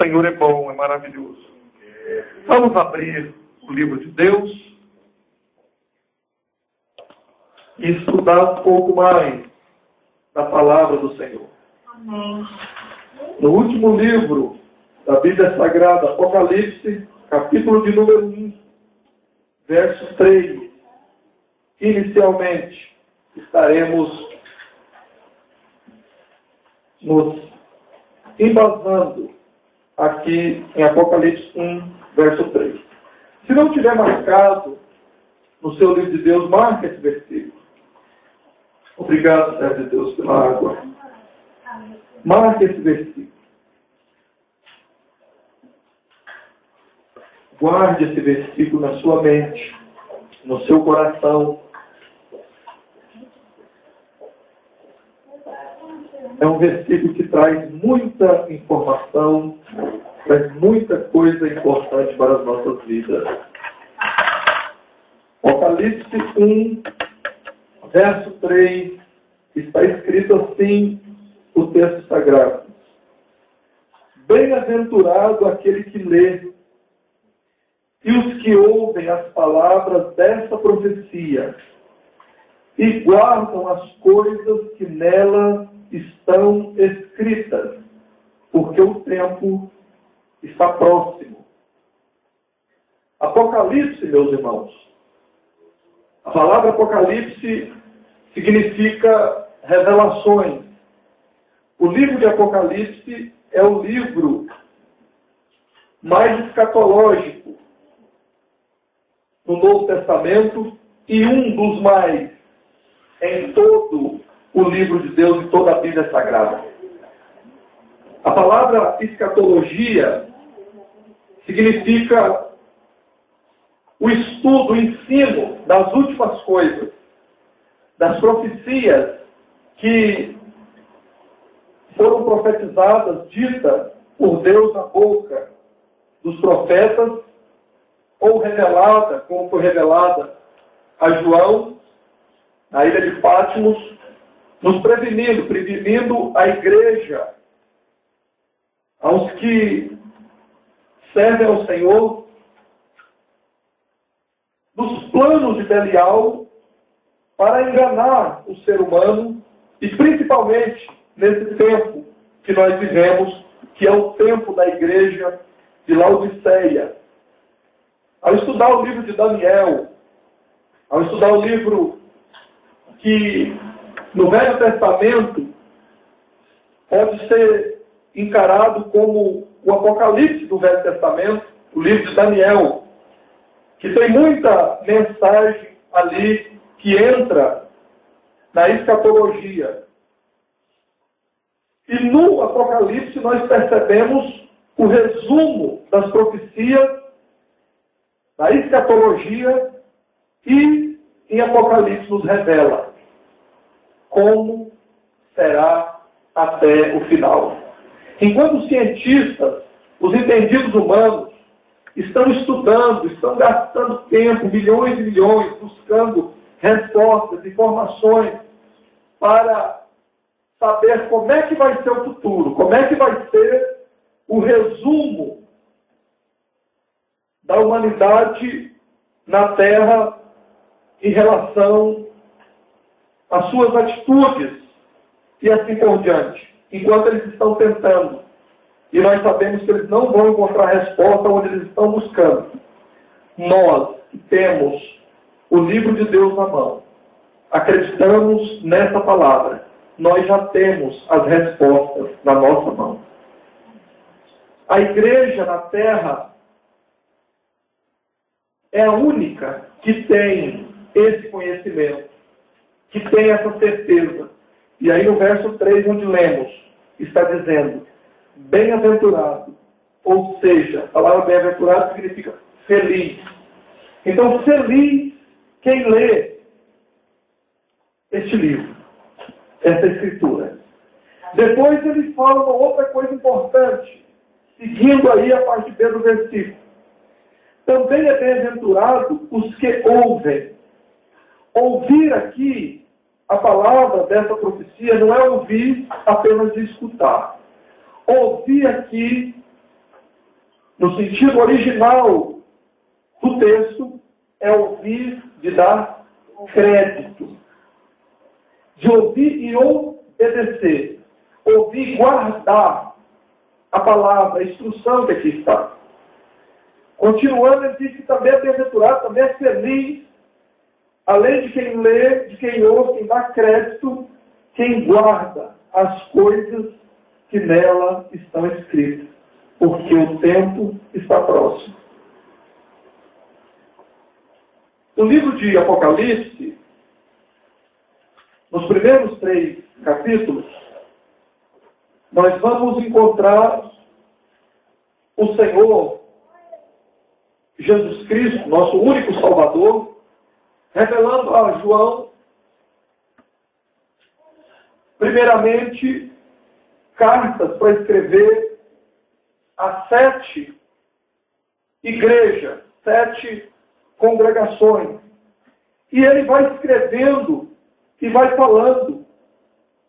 Senhor é bom, é maravilhoso. Vamos abrir o livro de Deus e estudar um pouco mais da palavra do Senhor. Amém. No último livro da Bíblia Sagrada, Apocalipse, capítulo de número 1, verso 3. Inicialmente, estaremos nos embasando aqui em Apocalipse 1, verso 3. Se não tiver marcado no seu livro de Deus, marque esse versículo. Obrigado, servo de Deus, pela água. Marque esse versículo. Guarde esse versículo na sua mente, no seu coração. É um versículo que traz muita informação, traz muita coisa importante para as nossas vidas. Apocalipse 1, verso 3, está escrito assim o texto sagrado. Bem-aventurado aquele que lê e os que ouvem as palavras dessa profecia e guardam as coisas que nela estão escritas, porque o tempo está próximo. Apocalipse, meus irmãos. A palavra Apocalipse significa revelações. O livro de Apocalipse é o livro mais escatológico no Novo Testamento e um dos mais em todo o livro de Deus e toda a Bíblia Sagrada. A palavra escatologia significa o estudo, o ensino das últimas coisas, das profecias que foram profetizadas, ditas por Deus na boca dos profetas, ou revelada, como foi revelada a João, na ilha de Patmos, nos prevenindo a igreja, aos que servem ao Senhor, dos planos de Belial para enganar o ser humano, e principalmente nesse tempo que nós vivemos, que é o tempo da igreja de Laodiceia. Ao estudar o livro de Daniel, ao estudar o livro que no Velho Testamento pode ser encarado como o Apocalipse do Velho Testamento, o livro de Daniel, que tem muita mensagem ali que entra na escatologia. E no Apocalipse nós percebemos o resumo das profecias, da escatologia, e em Apocalipse nos revela como será até o final. Enquanto os cientistas, os entendidos humanos, estão estudando, estão gastando tempo, milhões e milhões, buscando respostas, informações, para saber como é que vai ser o futuro, como é que vai ser o resumo da humanidade na Terra em relação às suas atitudes e assim por diante, enquanto eles estão tentando. E nós sabemos que eles não vão encontrar resposta onde eles estão buscando. Nós que temos o livro de Deus na mão, acreditamos nessa palavra, nós já temos as respostas na nossa mão. A igreja na Terra é a única que tem esse conhecimento, que tem essa certeza. E aí no verso 3, onde lemos, está dizendo, bem-aventurado, ou seja, a palavra bem-aventurado significa feliz. Então, feliz quem lê este livro, essa escritura. Depois ele fala uma outra coisa importante, seguindo aí a parte B do versículo. Também é bem-aventurado os que ouvem. Ouvir aqui a palavra dessa profecia não é ouvir apenas de escutar. Ouvir aqui no sentido original do texto, é ouvir de dar crédito. De ouvir e obedecer. Ouvir e guardar a palavra, a instrução que aqui está. Continuando, ele diz que também é bem-aventurado, também é feliz, além de quem lê, de quem ouve, quem dá crédito, quem guarda as coisas que nela estão escritas, porque o tempo está próximo. No livro de Apocalipse, nos primeiros 3 capítulos, nós vamos encontrar o Senhor Jesus Cristo, nosso único Salvador, revelando a João, primeiramente, cartas para escrever a 7 igrejas, 7 congregações. E ele vai escrevendo e vai falando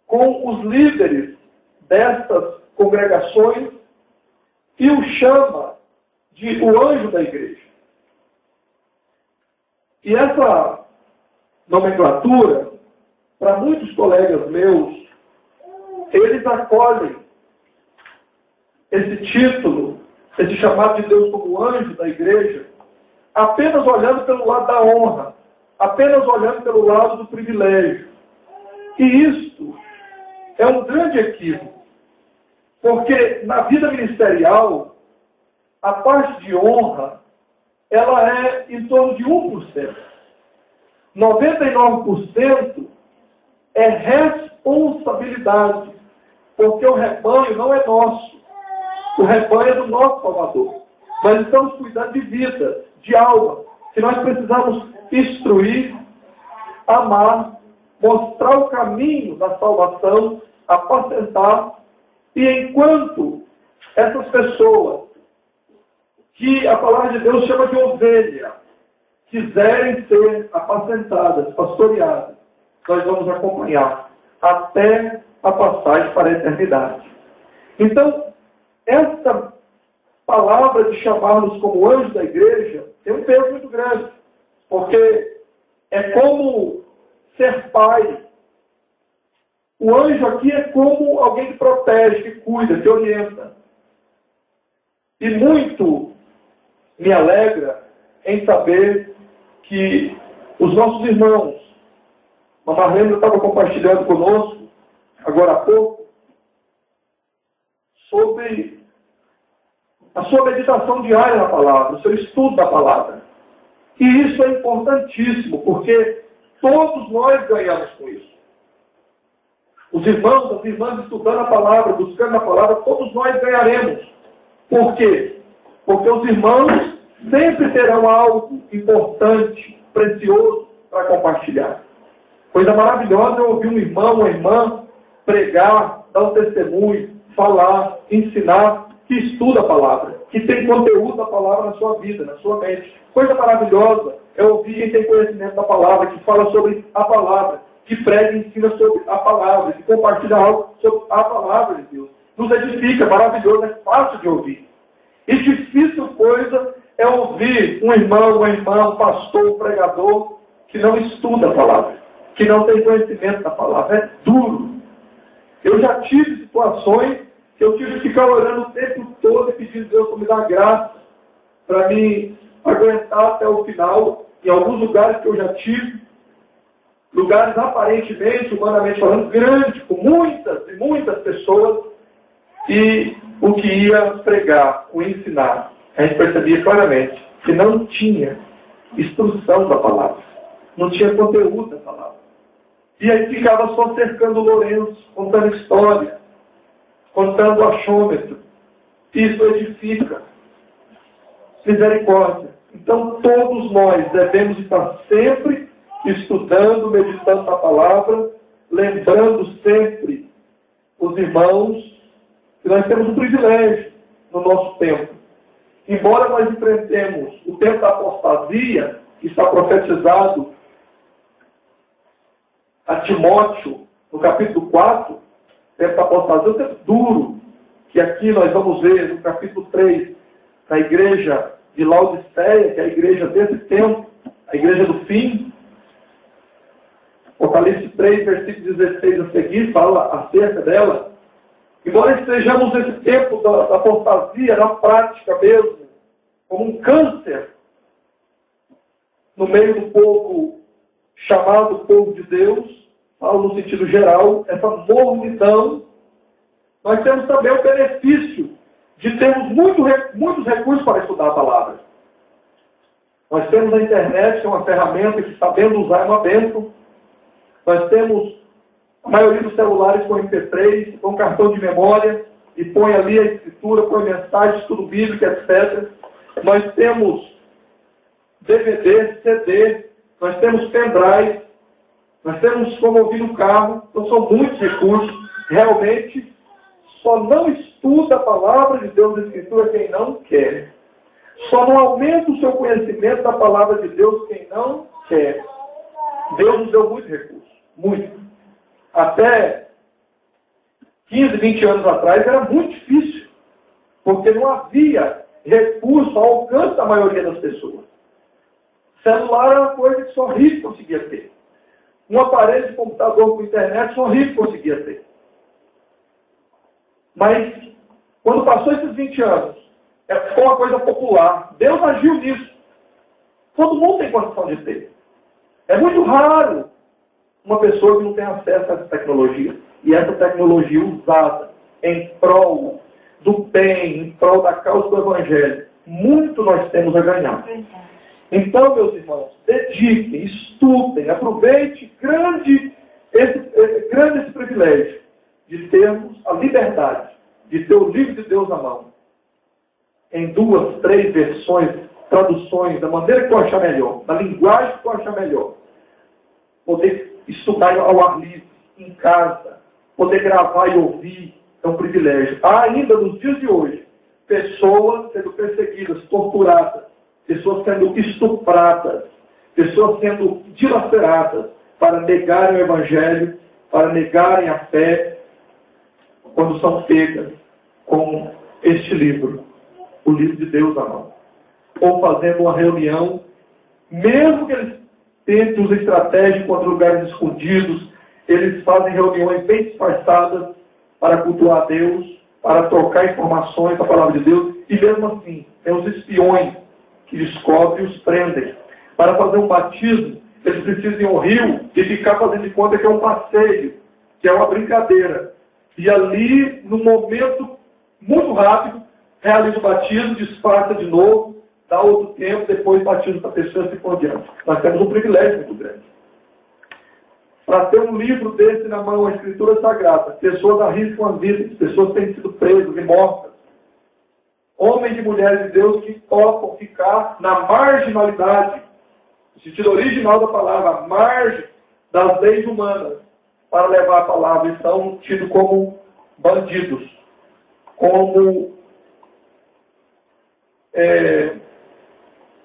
com os líderes destas congregações e o chama de o anjo da igreja. E essa nomenclatura, para muitos colegas meus, eles acolhem esse título, esse chamado de Deus como anjo da igreja, apenas olhando pelo lado da honra, apenas olhando pelo lado do privilégio. E isto é um grande equívoco, porque na vida ministerial, a parte de honra, ela é em torno de 1%. 99% é responsabilidade, porque o rebanho não é nosso. O rebanho é do nosso Salvador. Nós estamos cuidando de vida, de alma, que nós precisamos instruir, amar, mostrar o caminho da salvação, apacentar, e enquanto essas pessoas, que a palavra de Deus chama de ovelha, quiserem ser apacentadas, pastoreadas, nós vamos acompanhar até a passagem para a eternidade. Então, essa palavra de chamar-nos como anjos da igreja tem um peso muito grande, porque é como ser pai. O anjo aqui é como alguém que protege, que cuida, que orienta. E muito me alegra em saber que os nossos irmãos, a Marlene estava compartilhando conosco, agora há pouco, sobre a sua meditação diária na palavra, o seu estudo da palavra. E isso é importantíssimo, porque todos nós ganhamos com isso. Os irmãos, as irmãs estudando a palavra, buscando a palavra, todos nós ganharemos. Por quê? Porque os irmãos sempre terão algo importante, precioso para compartilhar. Coisa maravilhosa é ouvir um irmão, uma irmã pregar, dar um testemunho, falar, ensinar, que estuda a palavra, que tem conteúdo da palavra na sua vida, na sua mente. Coisa maravilhosa é ouvir quem tem conhecimento da palavra, que fala sobre a palavra, que prega e ensina sobre a palavra, que compartilha algo sobre a palavra de Deus. Nos edifica, maravilhoso, é fácil de ouvir. E difícil coisa é ouvir um irmão, uma irmã, um pastor, um pregador, que não estuda a palavra, que não tem conhecimento da palavra. É duro. Eu já tive situações que eu tive que ficar orando o tempo todo e pedindo a Deus para me dar graça, para me aguentar até o final. Em alguns lugares que eu já tive, lugares aparentemente, humanamente falando, grandes, com muitas e muitas pessoas, e o que ia pregar, o ensinar, a gente percebia claramente que não tinha instrução da palavra, não tinha conteúdo da palavra. E aí ficava só cercando o Lourenço, contando história, contando o achômetro. Isso edifica. Misericórdia. Então todos nós devemos estar sempre estudando, meditando na palavra, lembrando sempre os irmãos que nós temos um privilégio no nosso tempo. Embora nós enfrentemos o tempo da apostasia, que está profetizado a Timóteo, no capítulo 4, o tempo da apostasia é um tempo duro, que aqui nós vamos ver no capítulo 3, na igreja de Laodiceia, que é a igreja desse tempo, a igreja do fim. Apocalipse 3, versículo 16 a seguir, fala acerca dela. Embora estejamos nesse tempo da apostasia, na prática mesmo, como um câncer no meio do povo chamado povo de Deus, falo no sentido geral, essa mornidão, nós temos também o benefício de termos muitos recursos para estudar a palavra. Nós temos a internet, que é uma ferramenta que, sabendo usar, é uma bênção. Nós temos a maioria dos celulares com MP3, com cartão de memória, e põe ali a escritura, põe mensagem, estudo bíblico, etc. Nós temos DVD, CD, nós temos pendrive, nós temos como ouvir no carro, então são muitos recursos. Realmente, só não estuda a palavra de Deus na Escritura quem não quer. Só não aumenta o seu conhecimento da palavra de Deus quem não quer. Deus nos deu muito recurso. Muito. Até 15, 20 anos atrás era muito difícil. Porque não havia recurso ao alcance da maioria das pessoas. Celular era uma coisa que só rico conseguia ter. Um aparelho de computador com internet só rico conseguia ter. Mas, quando passou esses 20 anos, ficou uma coisa popular. Deus agiu nisso. Todo mundo tem condição de ter. É muito raro uma pessoa que não tem acesso a essa tecnologia. E essa tecnologia usada em prol do bem, em prol da causa do Evangelho. Muito nós temos a ganhar. Então, meus irmãos, dediquem, estudem, aproveitem grande esse privilégio de termos a liberdade de ter o livro de Deus na mão. Em 2, 3 versões, traduções, da maneira que eu achar melhor, da linguagem que eu achar melhor. Poder estudar ao ar livre, em casa, poder gravar e ouvir, é um privilégio. Há ainda nos dias de hoje, pessoas sendo perseguidas, torturadas, pessoas sendo estupradas, pessoas sendo dilaceradas para negarem o Evangelho, para negarem a fé, quando são pegas com este livro, o livro de Deus na mão. Ou fazendo uma reunião, mesmo que eles tentem usar estratégias contra lugares escondidos, eles fazem reuniões bem disfarçadas para cultuar a Deus, para trocar informações da palavra de Deus, e mesmo assim, tem os espiões que descobrem e os prendem. Para fazer um batismo, eles precisam ir ao rio e ficar fazendo de conta que é um passeio, que é uma brincadeira. E ali, num momento muito rápido, realiza o batismo, disfarça de novo, dá outro tempo, depois batiza para a pessoa e assim por diante. Nós temos um privilégio muito grande. Para ter um livro desse na mão, a Escritura Sagrada, pessoas arriscam as vidas, pessoas têm sido presas e mortas. Homens e mulheres de Deus que topam ficar na marginalidade, no sentido original da palavra, a margem das leis humanas, para levar a palavra, e são tidos como bandidos, como,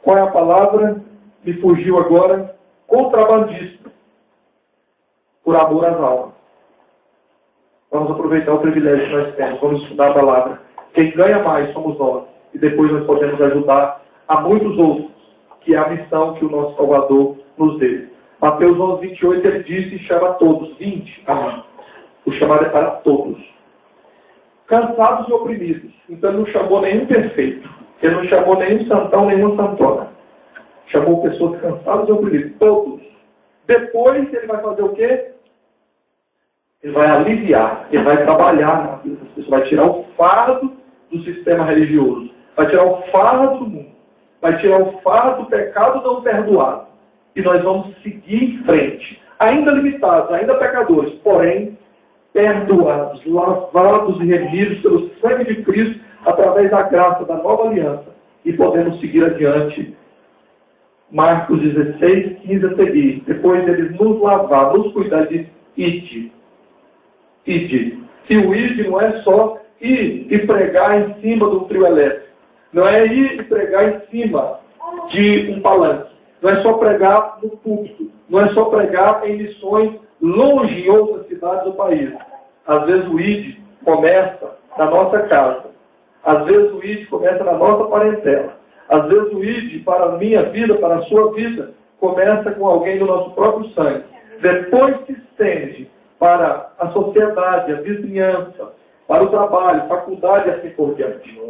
qual é a palavra? Me fugiu agora, contrabandista, por amor às almas. Vamos aproveitar o privilégio que nós temos, vamos estudar a palavra. Quem ganha mais somos nós, e depois nós podemos ajudar a muitos outros, que é a missão que o nosso Salvador nos deu. Mateus 11, 28, ele disse e chama a todos, 20 a mim. O chamado é para todos. Cansados e oprimidos. Então ele não chamou nenhum perfeito. Ele não chamou nenhum santão, nenhuma santona. Chamou pessoas cansadas e oprimidas. Todos. Depois ele vai fazer o quê? Ele vai aliviar. Ele vai trabalhar na vida das pessoas. Vai tirar o fardo do sistema religioso. Vai tirar o fardo do mundo. Vai tirar o fardo do pecado não perdoado. E nós vamos seguir em frente. Ainda limitados, ainda pecadores. Porém, perdoados, lavados e remidos pelo sangue de Cristo, através da graça da nova aliança, e podemos seguir adiante. Marcos 16, 15 a seguir. Depois eles nos lavar, nos cuidar de ide. Ide. E o ide não é só ir e pregar em cima do trio elétrico. Não é ir e pregar em cima de um palanque. Não é só pregar no púlpito. Não é só pregar em missões longe em outras cidades do país. Às vezes o ID começa na nossa casa. Às vezes o ID começa na nossa parentela. Às vezes o ID para a minha vida, para a sua vida, começa com alguém do nosso próprio sangue. Depois se estende para a sociedade, a vizinhança, para o trabalho, faculdade e assim por diante.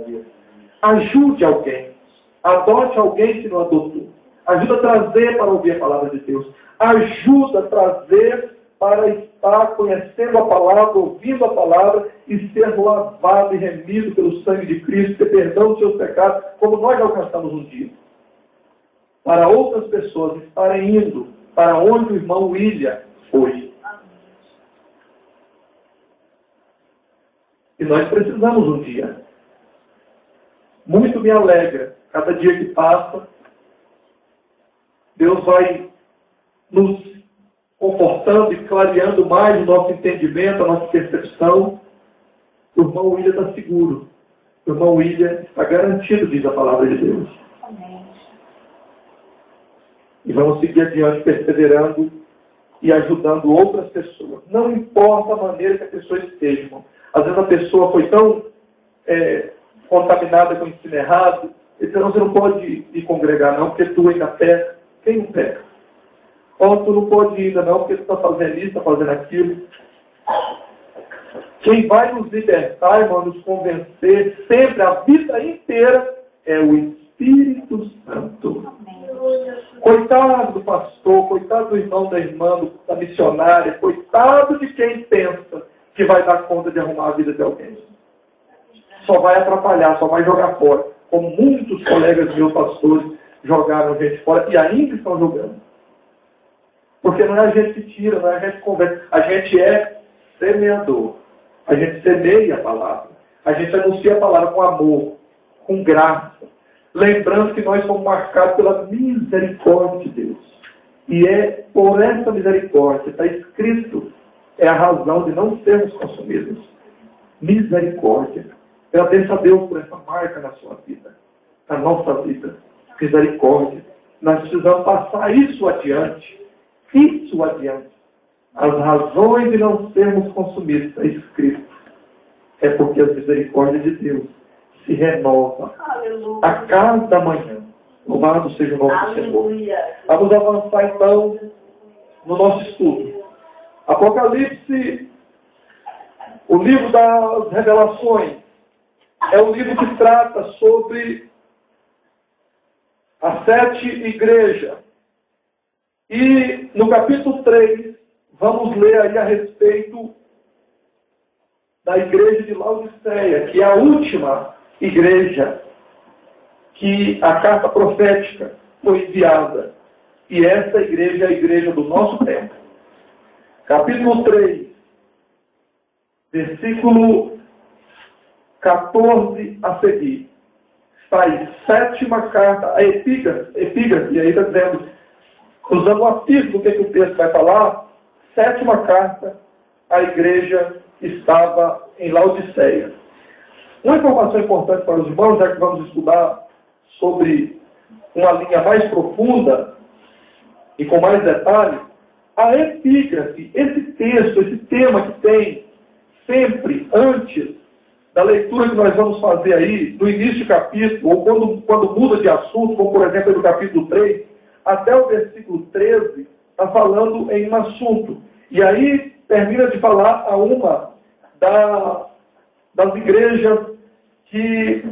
Ajude alguém. Adote alguém que não adotou. Ajuda a trazer para ouvir a palavra de Deus. Ajuda a trazer para estar conhecendo a palavra, ouvindo a palavra e ser lavado e remido pelo sangue de Cristo, ter perdão dos seus pecados, como nós alcançamos um dia. Para outras pessoas estarem indo para onde o irmão William foi. E nós precisamos um dia. Muito me alegra, cada dia que passa, Deus vai nos confortando e clareando mais o nosso entendimento, a nossa percepção. O irmão William está seguro. O irmão William está garantido, diz a palavra de Deus. Amém. E vamos seguir adiante perseverando e ajudando outras pessoas. Não importa a maneira que a pessoa esteja, irmão. Às vezes a pessoa foi tão contaminada com o ensino errado, ele disse, não, você não pode ir congregar não, porque tu ainda peca. Quem não peca? Ou tu não pode ir ainda não, porque tu está fazendo isso, está fazendo aquilo. Quem vai nos libertar, irmão, nos convencer sempre, a vida inteira, é o Espírito Santo. Coitado do pastor, coitado do irmão, da irmã, da missionária, coitado de quem pensa que vai dar conta de arrumar a vida de alguém. Só vai atrapalhar, só vai jogar fora. Como muitos colegas meus pastores jogaram gente fora e ainda estão jogando. Porque não é a gente que tira, não é a gente que conversa. A gente é semeador. A gente semeia a palavra. A gente anuncia a palavra com amor, com graça. Lembrando que nós somos marcados pela misericórdia de Deus. E é por essa misericórdia, está escrito, é a razão de não sermos consumidos. Misericórdia. Agradeça a Deus por essa marca na sua vida, na nossa vida. Misericórdia. Nós precisamos passar isso adiante. Isso adiante. As razões de não sermos consumidos, está escrito. É porque a misericórdia de Deus se renova a cada manhã. Louvado seja o nome do Senhor. Vamos avançar então no nosso estudo. Apocalipse, o livro das revelações, é um livro que trata sobre as 7 igrejas. E no capítulo 3, vamos ler aí a respeito da igreja de Laodiceia, que é a última igreja que a carta profética foi enviada. E essa igreja é a igreja do nosso tempo. Capítulo 3, versículo 14 a seguir. Está aí, 7ª carta, a epígrafe, e aí está dizendo, usando o afirmo do que o texto vai falar, 7ª carta, a igreja estava em Laodiceia. Uma informação importante para os irmãos, já que vamos estudar sobre uma linha mais profunda e com mais detalhe, a epígrafe, esse texto, esse tema que tem sempre antes da leitura que nós vamos fazer aí, no início do capítulo, ou quando muda de assunto, como por exemplo no capítulo 3, até o versículo 13, está falando em um assunto. E aí termina de falar a uma das igrejas que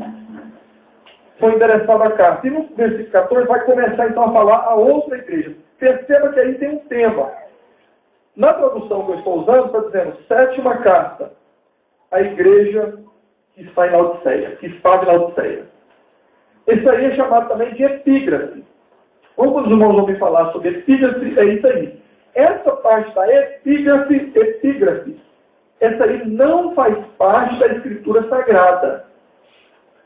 foi endereçada a carta. E no versículo 14 vai começar então a falar a outra igreja. Perceba que aí tem um tema. Na tradução que eu estou usando, está dizendo 7ª carta, a igreja que está em Laodiceia, que estava em Laodiceia. Isso aí é chamado também de epígrafe. Quando os irmãos ouvem falar sobre epígrafe, é isso aí. Essa parte da epígrafe, essa aí não faz parte da Escritura Sagrada.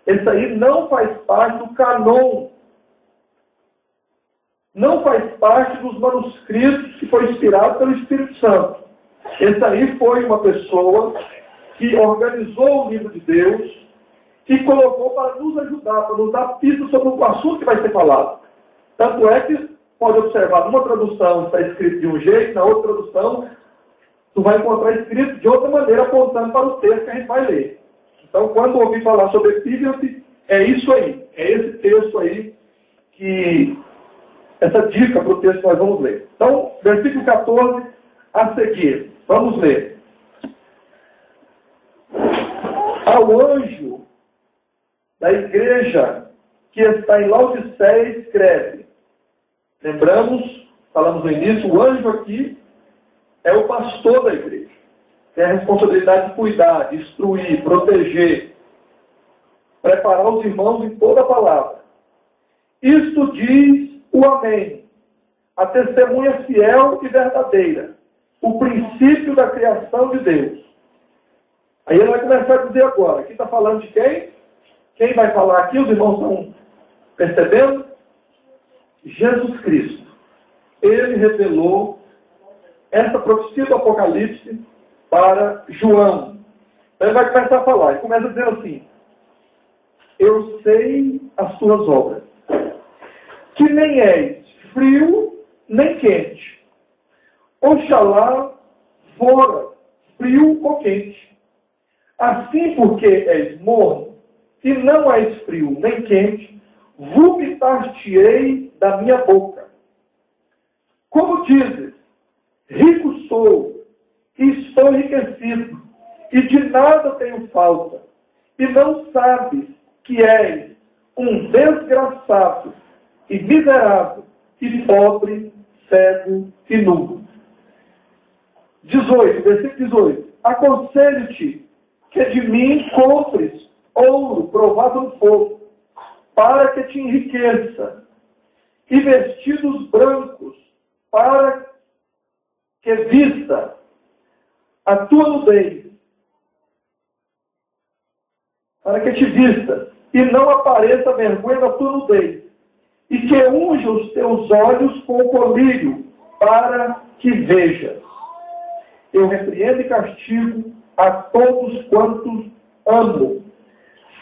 Essa aí não faz parte do canon. Não faz parte dos manuscritos que foi inspirado pelo Espírito Santo. Essa aí foi uma pessoa que organizou o livro de Deus e colocou para nos ajudar, para nos dar pistas sobre o assunto que vai ser falado. Tanto é que pode observar, numa tradução está escrito de um jeito, na outra tradução tu vai encontrar escrito de outra maneira, apontando para o texto que a gente vai ler. Então, quando ouvir falar sobre epígrafe, é isso aí. É esse texto aí essa dica para o texto que nós vamos ler. Então, versículo 14 a seguir. Vamos ler. Ao anjo da igreja que está em Laodiceia escreve. Lembramos, falamos no início, o anjo aqui é o pastor da igreja. Tem a responsabilidade de cuidar, de instruir, proteger, preparar os irmãos em toda a palavra. Isto diz o Amém, a testemunha fiel e verdadeira, o princípio da criação de Deus. Aí ele vai começar a dizer agora, aqui está falando de quem? Quem vai falar aqui? Os irmãos estão percebendo? Jesus Cristo. Ele revelou essa profecia do Apocalipse para João. Então ele vai começar a falar. Ele começa dizendo assim: eu sei as tuas obras, que nem és frio nem quente. Oxalá fora frio ou quente. Assim, porque és morno e não és frio nem quente, vomitar-te-ei da minha boca. Como dizes, rico sou e estou enriquecido, e de nada tenho falta, e não sabes que és um desgraçado e miserável, e pobre, cego e nu. 18, versículo 18. Aconselho-te que de mim compres ouro provado no fogo, para que te enriqueça, e vestidos brancos, para que vista a tua nudez, para que te vista, e não apareça a vergonha da tua nudez, e que unja os teus olhos com o colírio, para que vejas. Eu repreendo e castigo a todos quantos amo.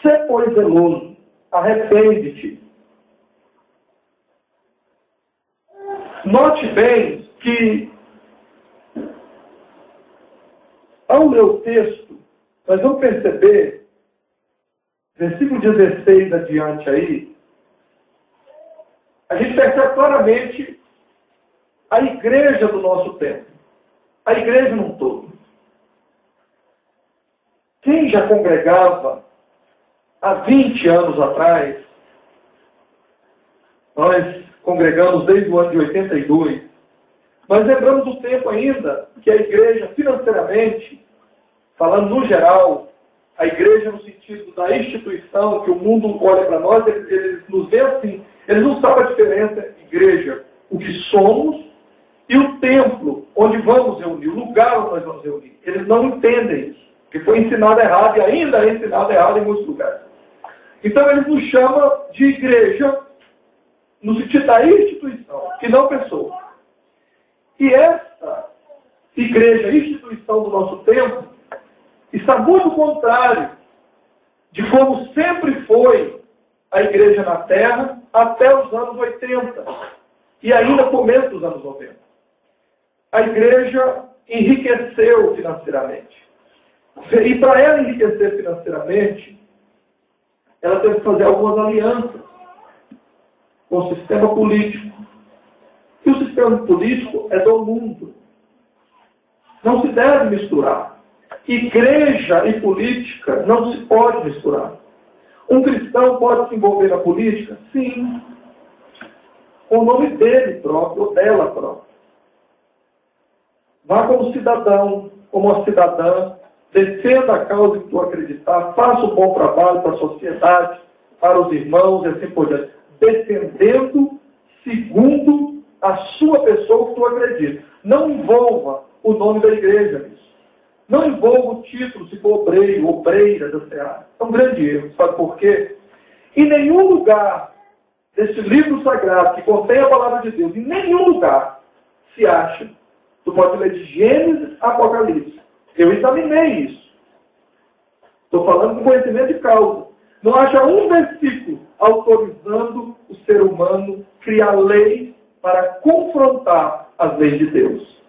Sê, pois, zeloso, arrepende-te. Note bem que, ao ler o texto, nós vamos perceber, versículo 16 adiante aí, a gente percebe claramente a igreja do nosso tempo. A igreja num todo. Quem já congregava há 20 anos atrás, nós congregamos desde o ano de 82, nós lembramos do tempo ainda que a igreja, financeiramente, falando no geral, a igreja no sentido da instituição, que o mundo olha para nós, eles nos veem assim, eles não sabem a diferença entre igreja, o que somos, e o templo, onde vamos reunir, o lugar onde nós vamos reunir. Eles não entendem isso, porque foi ensinado errado e ainda é ensinado errado em muitos lugares. Então eles nos chamam de igreja no sentido da instituição, e não pessoa. E essa igreja, instituição do nosso tempo, está muito contrário de como sempre foi a igreja na Terra até os anos 80 e ainda começo dos anos 90. A igreja enriqueceu financeiramente. E para ela enriquecer financeiramente, ela teve que fazer algumas alianças com o sistema político. E o sistema político é do mundo. Não se deve misturar. Igreja e política não se pode misturar. Um cristão pode se envolver na política? Sim. Com o nome dele próprio ou dela própria. Vá como cidadão, como uma cidadã, defenda a causa que tu acreditar, faça um bom trabalho para a sociedade, para os irmãos e assim por diante. Defendendo segundo a sua pessoa que tu acredita. Não envolva o nome da igreja nisso. Não envolva o título, se for obreiro, obreira da Seara. É um grande erro. Sabe por quê? Em nenhum lugar desse livro sagrado que contém a palavra de Deus, em nenhum lugar se acha. Tu pode ler de Gênesis a Apocalipse. Eu examinei isso. Estou falando com conhecimento de causa. Não haja um versículo autorizando o ser humano a criar leis para confrontar as leis de Deus.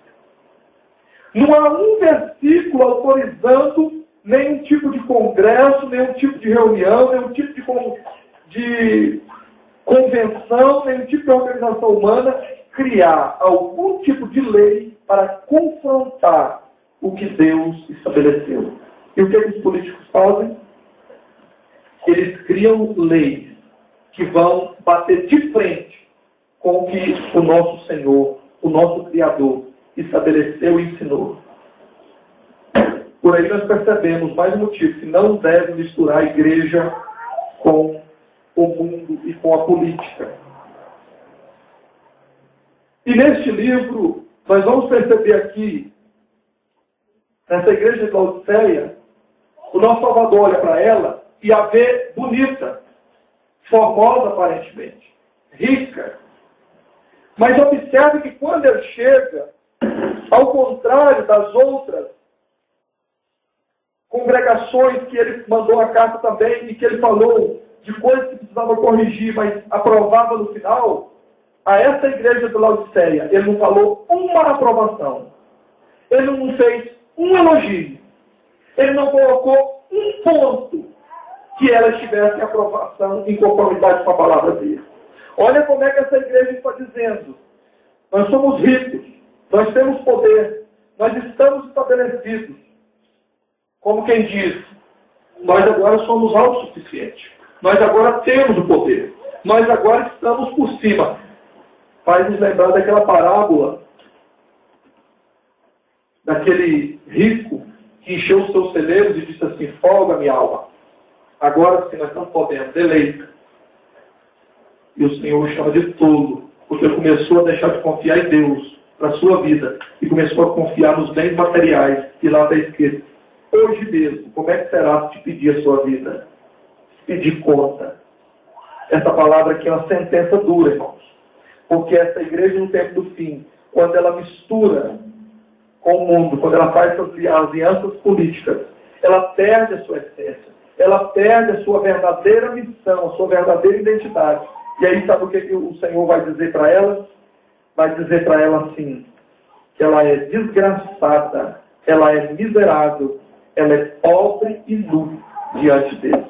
Não há um versículo autorizando nenhum tipo de congresso, nenhum tipo de reunião, nenhum tipo de convenção, nenhum tipo de organização humana criar algum tipo de lei para confrontar o que Deus estabeleceu. E o que os políticos fazem? Eles criam leis que vão bater de frente com o que o nosso Senhor, o nosso Criador, estabeleceu e ensinou. Por aí nós percebemos mais um motivo, que não deve misturar a igreja com o mundo e com a política. E neste livro, nós vamos perceber aqui, nessa igreja de Laodiceia, o nosso Salvador olha para ela e a vê bonita, formosa aparentemente, rica. Mas observe que quando ele chega, ao contrário das outras congregações que ele mandou a carta também e que ele falou de coisas que precisava corrigir, mas aprovava no final, a essa igreja de Laodiceia, ele não falou uma aprovação. Ele não fez um elogio. Ele não colocou um ponto que ela tivesse aprovação em conformidade com a palavra dele. Olha como é que essa igreja está dizendo. Nós somos ricos, nós temos poder, nós estamos estabelecidos. Como quem diz, nós agora somos autossuficientes. Nós agora temos o poder. Nós agora estamos por cima. Faz-nos lembrar daquela parábola daquele rico que encheu os seus celeiros e disse assim: folga, minha alma. Agora sim nós estamos podendo, deleita. E o Senhor o chama de tolo, porque ele começou a deixar de confiar em Deus para a sua vida e começou a confiar nos bens materiais. E lá está escrito: hoje mesmo, como é que será se te pedir a sua vida? Pedir conta. Essa palavra aqui é uma sentença dura, irmãos. Porque essa igreja no tempo do fim, quando ela mistura com o mundo, quando ela faz as alianças políticas, ela perde a sua essência. Ela perde a sua verdadeira missão, a sua verdadeira identidade. E aí sabe o que o Senhor vai dizer para ela? Vai dizer para ela assim, que ela é desgraçada, ela é miserável, ela é pobre e nua diante dele.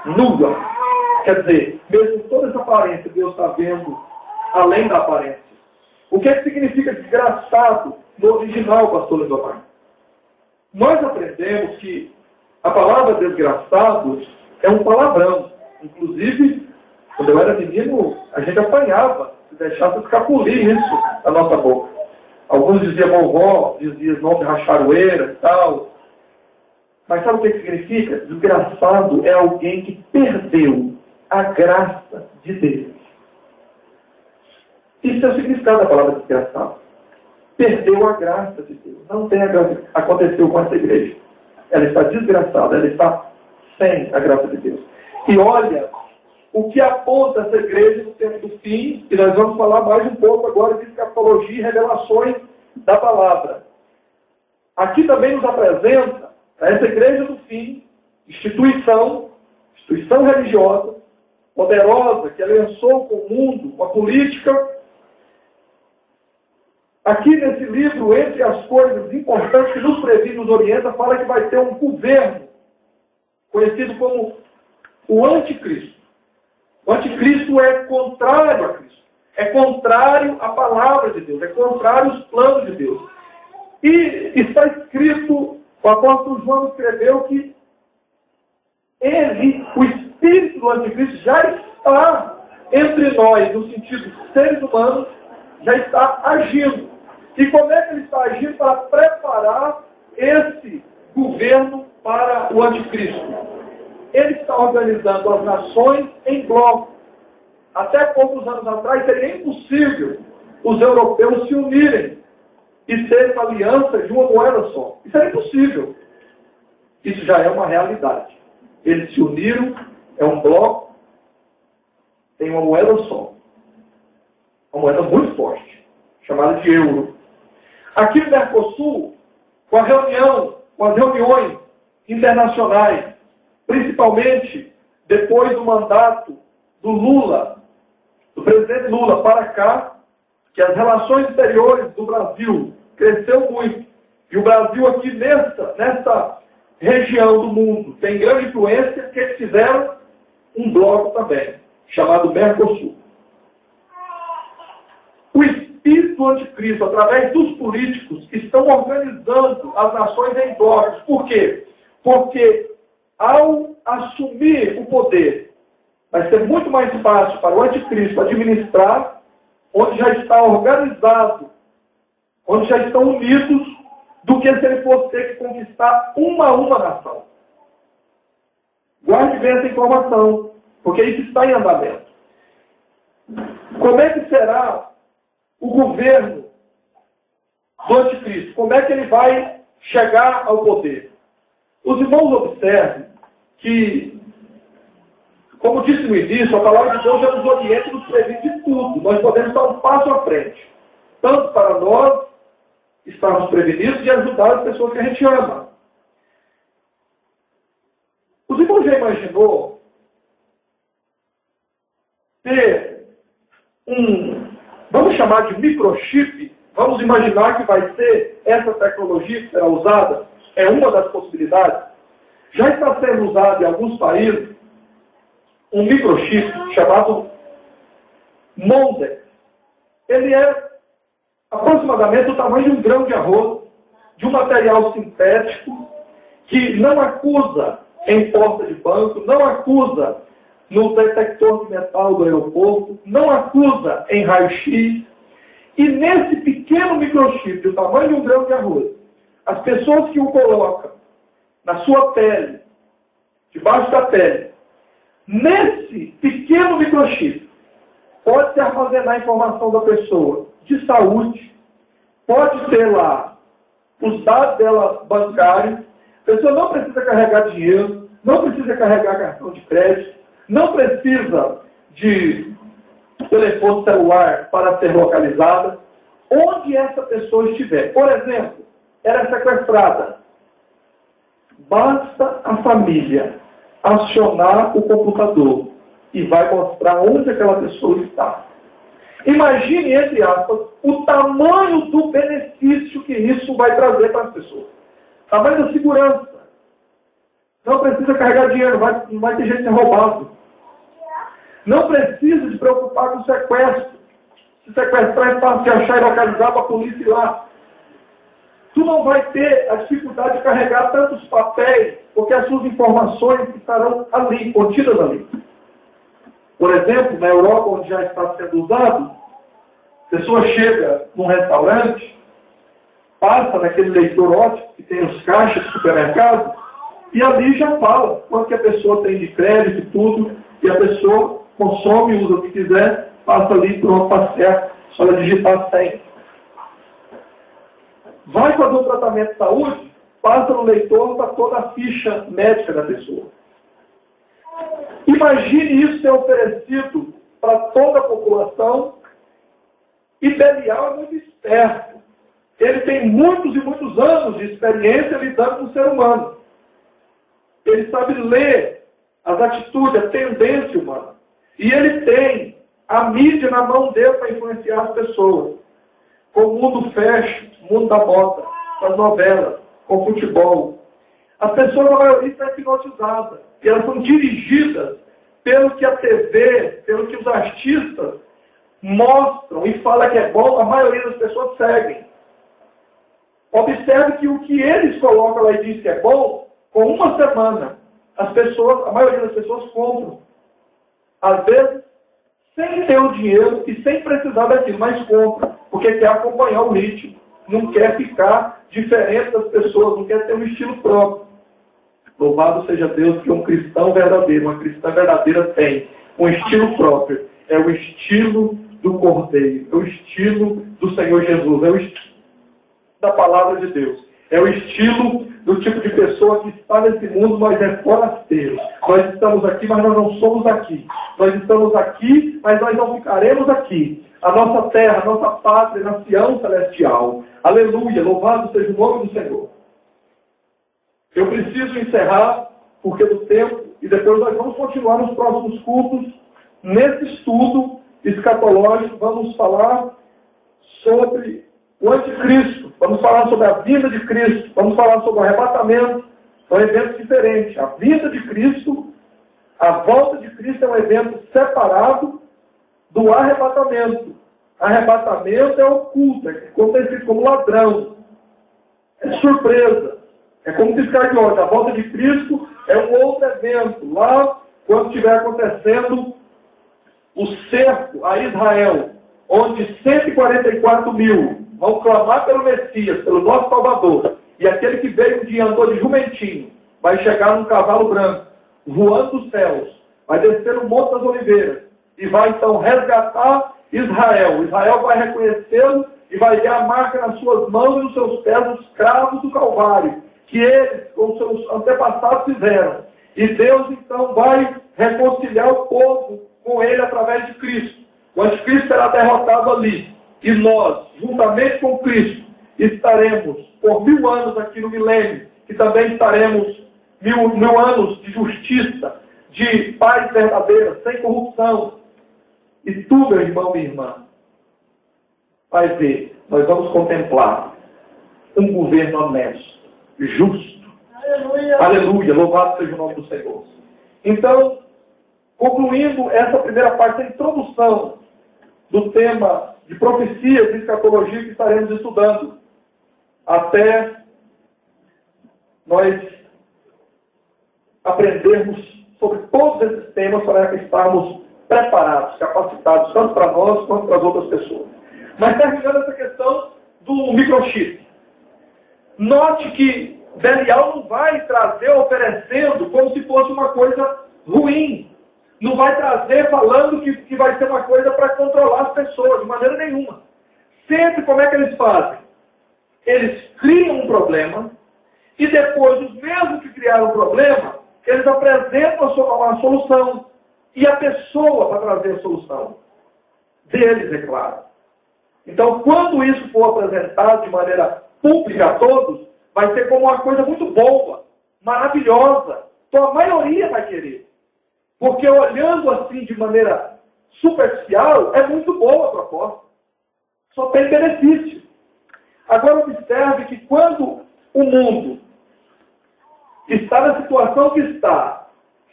Nua. Quer dizer, mesmo toda essa aparência, Deus está vendo além da aparência. O que significa desgraçado no original, pastor Lindomar? Nós aprendemos que a palavra desgraçado é um palavrão. Inclusive, quando eu era menino, a gente apanhava, se deixasse escapulir isso da nossa boca. Alguns diziam vovó, diziam nome racharoeira e tal. Mas sabe o que significa? Desgraçado é alguém que perdeu a graça de Deus. Isso é o significado da palavra desgraçado. Perdeu a graça de Deus. Não tem a graça. Aconteceu com essa igreja. Ela está desgraçada, ela está sem a graça de Deus. E olha o que aponta essa igreja no tempo do fim, e nós vamos falar mais um pouco agora de escatologia e revelações da palavra. Aqui também nos apresenta essa igreja do fim, instituição religiosa, poderosa, que aliançou com o mundo, com a política. Aqui nesse livro, entre as coisas importantes que nos previne, nos orienta, fala que vai ter um governo, conhecido como o anticristo. O anticristo é contrário a Cristo. É contrário à palavra de Deus. É contrário aos planos de Deus. E está escrito, o apóstolo João escreveu que ele, o espírito do anticristo, já está entre nós, no sentido seres humanos, já está agindo. E como é que ele está agindo para preparar esse governo para o anticristo? Ele está organizando as nações em bloco. Até poucos anos atrás seria impossível os europeus se unirem e terem uma aliança de uma moeda só. Isso era impossível. Isso já é uma realidade. Eles se uniram, é um bloco, tem uma moeda só. Uma moeda muito forte, chamada de euro. Aqui no Mercosul, com as reuniões internacionais, principalmente depois do mandato do Lula, do presidente Lula para cá, que as relações exteriores do Brasil cresceu muito. E o Brasil aqui nessa região do mundo tem grande influência, que eles fizeram um bloco também, chamado Mercosul. O espírito anticristo, através dos políticos, estão organizando as nações em blocos. Por quê? Porque ao assumir o poder, vai ser muito mais fácil para o anticristo administrar, onde já está organizado, onde já estão unidos, do que se ele fosse ter que conquistar uma a uma nação. Guarde bem essa informação, porque isso está em andamento. Como é que será o governo do anticristo? Como é que ele vai chegar ao poder? Os irmãos observem que, como disse no início, a palavra de Deus já nos orienta e nos previne de tudo. Nós podemos estar um passo à frente, tanto para nós estarmos prevenidos e ajudar as pessoas que a gente ama. Os irmãos já imaginou ter vamos chamar de microchip? Vamos imaginar que vai ser essa tecnologia que será usada? É uma das possibilidades. Já está sendo usado em alguns países um microchip chamado Mondex. Ele é aproximadamente do tamanho de um grão de arroz, de um material sintético, que não acusa em porta de banco, não acusa no detector de metal do aeroporto, não acusa em raio-x. E nesse pequeno microchip, do tamanho de um grão de arroz, as pessoas que o colocam na sua pele, debaixo da pele, nesse pequeno microchip, pode-se armazenar a informação da pessoa de saúde, pode ter lá os dados dela bancários, a pessoa não precisa carregar dinheiro, não precisa carregar cartão de crédito, não precisa de telefone celular para ser localizada, onde essa pessoa estiver. Por exemplo, ela é sequestrada. Basta a família acionar o computador e vai mostrar onde aquela pessoa está. Imagine, entre aspas, o tamanho do benefício que isso vai trazer para as pessoas. O tamanho da segurança. Não precisa carregar dinheiro, não vai ter gente ser roubado. Não precisa de preocupar com o sequestro. Se sequestrar é fácil de achar e localizar para a polícia ir lá. Tu não vai ter a dificuldade de carregar tantos papéis, porque as suas informações estarão ali, contidas ali. Por exemplo, na Europa, onde já está sendo usado, a pessoa chega num restaurante, passa naquele leitor óptico que tem os caixas do supermercado, e ali já fala quanto que a pessoa tem de crédito e tudo, e a pessoa consome, usa o que quiser, passa ali, pronto, está certo, só ela digitar 100. Vai fazer um tratamento de saúde, passa no leitor, está toda a ficha médica da pessoa. Imagine isso ser oferecido para toda a população, e Belial é muito esperto. Ele tem muitos e muitos anos de experiência lidando com o ser humano. Ele sabe ler as atitudes, a tendência humana. E ele tem a mídia na mão dele para influenciar as pessoas. Com o mundo fashion, o mundo da moda, com as novelas, com o futebol. As pessoas, na maioria, estão hipnotizadas. E elas são dirigidas pelo que a TV, pelo que os artistas mostram e falam que é bom, a maioria das pessoas seguem. Observe que o que eles colocam lá e dizem que é bom, com uma semana, a maioria das pessoas compram. Às vezes, sem ter o dinheiro e sem precisar daquilo, mas compram, porque quer acompanhar o ritmo, não quer ficar diferente das pessoas, não quer ter um estilo próprio. Louvado seja Deus que um cristão verdadeiro, uma cristã verdadeira tem um estilo próprio. É o estilo do Cordeiro, é o estilo do Senhor Jesus, é o estilo da palavra de Deus. É o estilo do tipo de pessoa que está nesse mundo, mas é forasteiro. Nós estamos aqui, mas nós não somos aqui. Nós estamos aqui, mas nós não ficaremos aqui. A nossa terra, a nossa pátria, na Sião celestial. Aleluia, louvado seja o nome do Senhor. Eu preciso encerrar, porque do tempo, e depois nós vamos continuar nos próximos cultos, nesse estudo escatológico, vamos falar sobre o anticristo, vamos falar sobre a vinda de Cristo, vamos falar sobre o arrebatamento, São eventos diferentes. A vinda de Cristo, a volta de Cristo é um evento separado do arrebatamento. Arrebatamento é oculto, é acontecido como ladrão. É surpresa. É como piscar de olhos. A volta de Cristo é um outro evento. Lá, quando estiver acontecendo o cerco a Israel, onde 144 mil vão clamar pelo Messias, pelo nosso Salvador, e aquele que veio um dia andou de jumentinho, vai chegar num cavalo branco, voando dos céus, vai descer no Monte das Oliveiras, e vai então resgatar Israel. Israel vai reconhecê-lo e vai ver a marca nas suas mãos e nos seus pés dos cravos do Calvário, que eles, com seus antepassados, fizeram. E Deus então vai reconciliar o povo com ele através de Cristo. O anticristo será derrotado ali. E nós, juntamente com Cristo, estaremos por 1000 anos aqui no milênio, e também estaremos mil anos de justiça, de paz verdadeira, sem corrupção. E tu, meu irmão, minha irmã, vai ver, nós vamos contemplar um governo honesto, justo. Aleluia. Aleluia, louvado seja o nome do Senhor. Então, concluindo essa primeira parte, a introdução do tema de profecias e escatologia que estaremos estudando, até nós aprendermos sobre todos esses temas para estarmos preparados, capacitados, tanto para nós quanto para as outras pessoas. Mas terminando essa questão do microchip. Note que Belial não vai trazer oferecendo como se fosse uma coisa ruim. Não vai trazer falando que vai ser uma coisa para controlar as pessoas, de maneira nenhuma. Sempre como é que eles fazem? Eles criam um problema e depois os mesmos que criaram o problema, eles apresentam uma solução. E a pessoa para trazer a solução deles, é claro. Então, quando isso for apresentado de maneira pública a todos, vai ser como uma coisa muito boa, maravilhosa. Então, a maioria vai querer. Porque olhando assim de maneira superficial, é muito boa a proposta. Só tem benefício. Agora, observe que quando o mundo está na situação que está,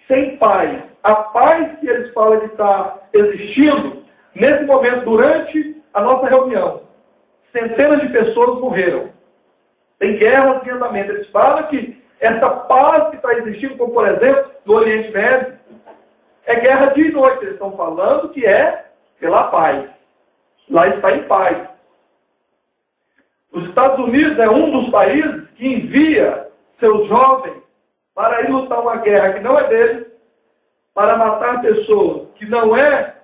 sem paz, a paz que eles falam que está existindo, nesse momento, durante a nossa reunião, centenas de pessoas morreram. Tem guerras em andamento. Eles falam que essa paz que está existindo, como por exemplo, no Oriente Médio, é guerra de noite. Eles estão falando que é pela paz. Lá está em paz. Os Estados Unidos é um dos países que envia seus jovens para ir lutar uma guerra que não é deles, para matar pessoas que não é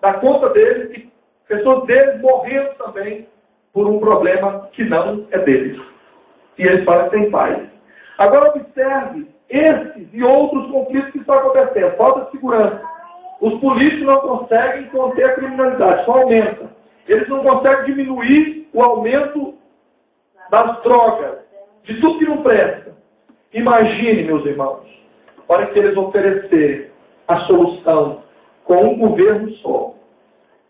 da conta deles, e pessoas deles morrendo também por um problema que não é deles. E eles falam que tem paz. Agora observe esses e outros conflitos que estão acontecendo. Falta de segurança. Os políticos não conseguem conter a criminalidade, só aumenta. Eles não conseguem diminuir o aumento das drogas, de tudo que não presta. Imagine, meus irmãos, para que eles oferecerem a solução com um governo só,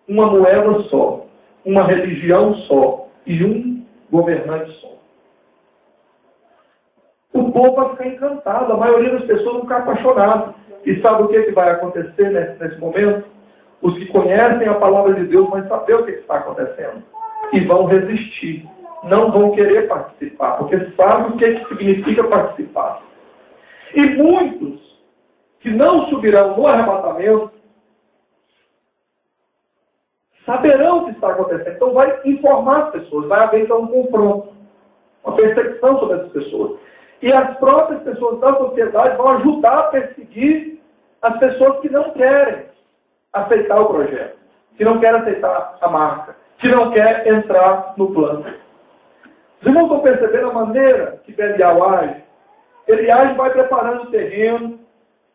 uma moeda só, uma religião só e um governante só. O povo vai ficar encantado, a maioria das pessoas vão ficar apaixonadas. E sabe o que vai acontecer nesse momento? Os que conhecem a palavra de Deus vão saber o que está acontecendo. E vão resistir. Não vão querer participar, porque sabem o que significa participar. E muitos que não subirão no arrebatamento saberão o que está acontecendo. Então vai informar as pessoas, vai haver então um confronto, uma perseguição sobre essas pessoas. E as próprias pessoas da sociedade vão ajudar a perseguir as pessoas que não querem aceitar o projeto, que não querem aceitar a marca, que não querem entrar no plano. Os irmãos vão perceber a maneira que Belial age. Ele age, vai preparando o terreno,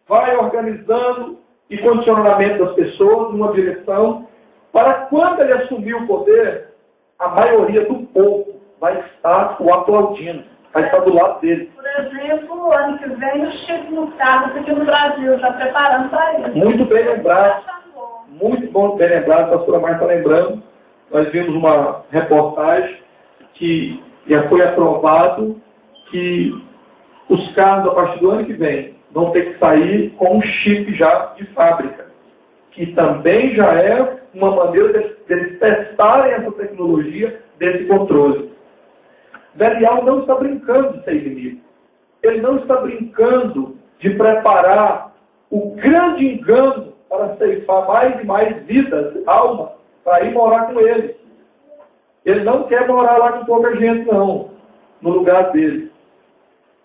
vai organizando e condicionamento das pessoas numa direção, para quando ele assumir o poder, a maioria do povo vai estar o aplaudindo, vai estar do lado dele. Por exemplo, ano que vem o Chico no carro aqui no Brasil, já preparando para isso. Muito bem lembrado. Muito bom, bem lembrado, a pastora Marta está lembrando. Nós vimos uma reportagem que já foi aprovado que Os carros, a partir do ano que vem, vão ter que sair com um chip já de fábrica, que também já é uma maneira de testarem essa tecnologia desse controle. Belial não está brincando de ser inimigo. Ele não está brincando de preparar o grande engano para ceifar mais e mais vidas, almas, para ir morar com ele. Ele não quer morar lá com pouca gente, não, no lugar dele.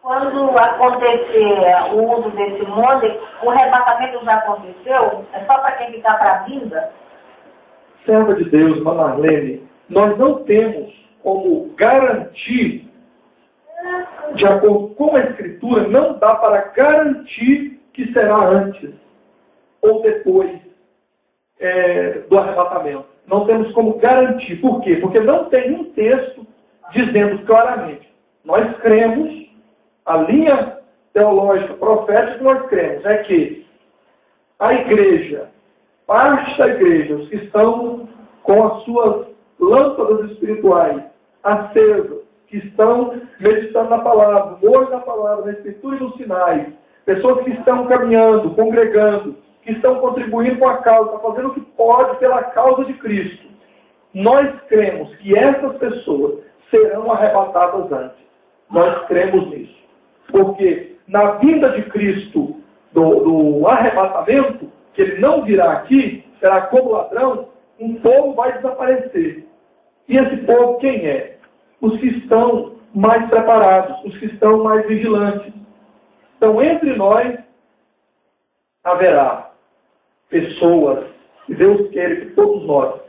Quando acontecer o uso desse molde, o arrebatamento já aconteceu? É só para quem ficar para a vinda? Serva de Deus, Marlene, nós não temos como garantir, de acordo com a Escritura, não dá para garantir que será antes ou depois do arrebatamento. Não temos como garantir. Por quê? Porque não tem um texto dizendo claramente. Nós cremos, a linha teológica, profética que nós cremos é que a igreja, parte da igreja, os que estão com as suas lâmpadas espirituais acesas, que estão meditando na palavra, no olho da palavra, na escritura e nos sinais, pessoas que estão caminhando, congregando, que estão contribuindo com a causa, fazendo o que pode pela causa de Cristo. Nós cremos que essas pessoas serão arrebatadas antes. Nós cremos nisso. Porque na vinda de Cristo, do arrebatamento, que ele não virá aqui, será como ladrão, um povo vai desaparecer. E esse povo quem é? Os que estão mais preparados, os que estão mais vigilantes. Então, entre nós, haverá pessoas, e Deus quer que todos nós,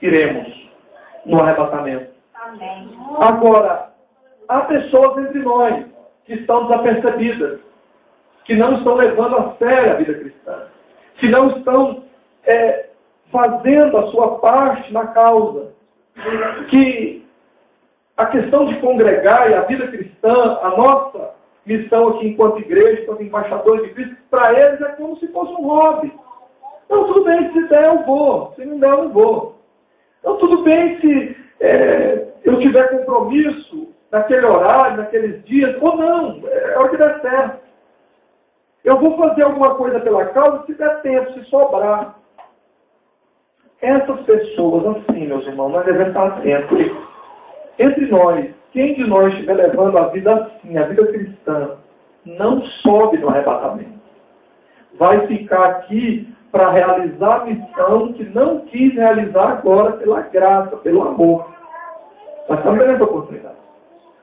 iremos no arrebatamento. Amém. Agora, há pessoas entre nós que estão desapercebidas, que não estão levando a sério a vida cristã, que não estão fazendo a sua parte na causa, que a questão de congregar e a vida cristã, a nossa missão aqui enquanto igreja, enquanto embaixadores de Cristo, para eles é como se fosse um hobby. Então, tudo bem, se der eu vou, se não der eu não vou. Então, tudo bem se eu tiver compromisso naquele horário, naqueles dias, ou não, é o que der certo. Eu vou fazer alguma coisa pela causa se der tempo, se sobrar. Essas pessoas, assim, meus irmãos, nós devemos estar atentos. Entre nós, quem de nós estiver levando a vida assim, a vida cristã, não sobe no arrebatamento. Vai ficar aqui para realizar a missão que não quis realizar agora pela graça, pelo amor. Nós estamos vendo essa oportunidade.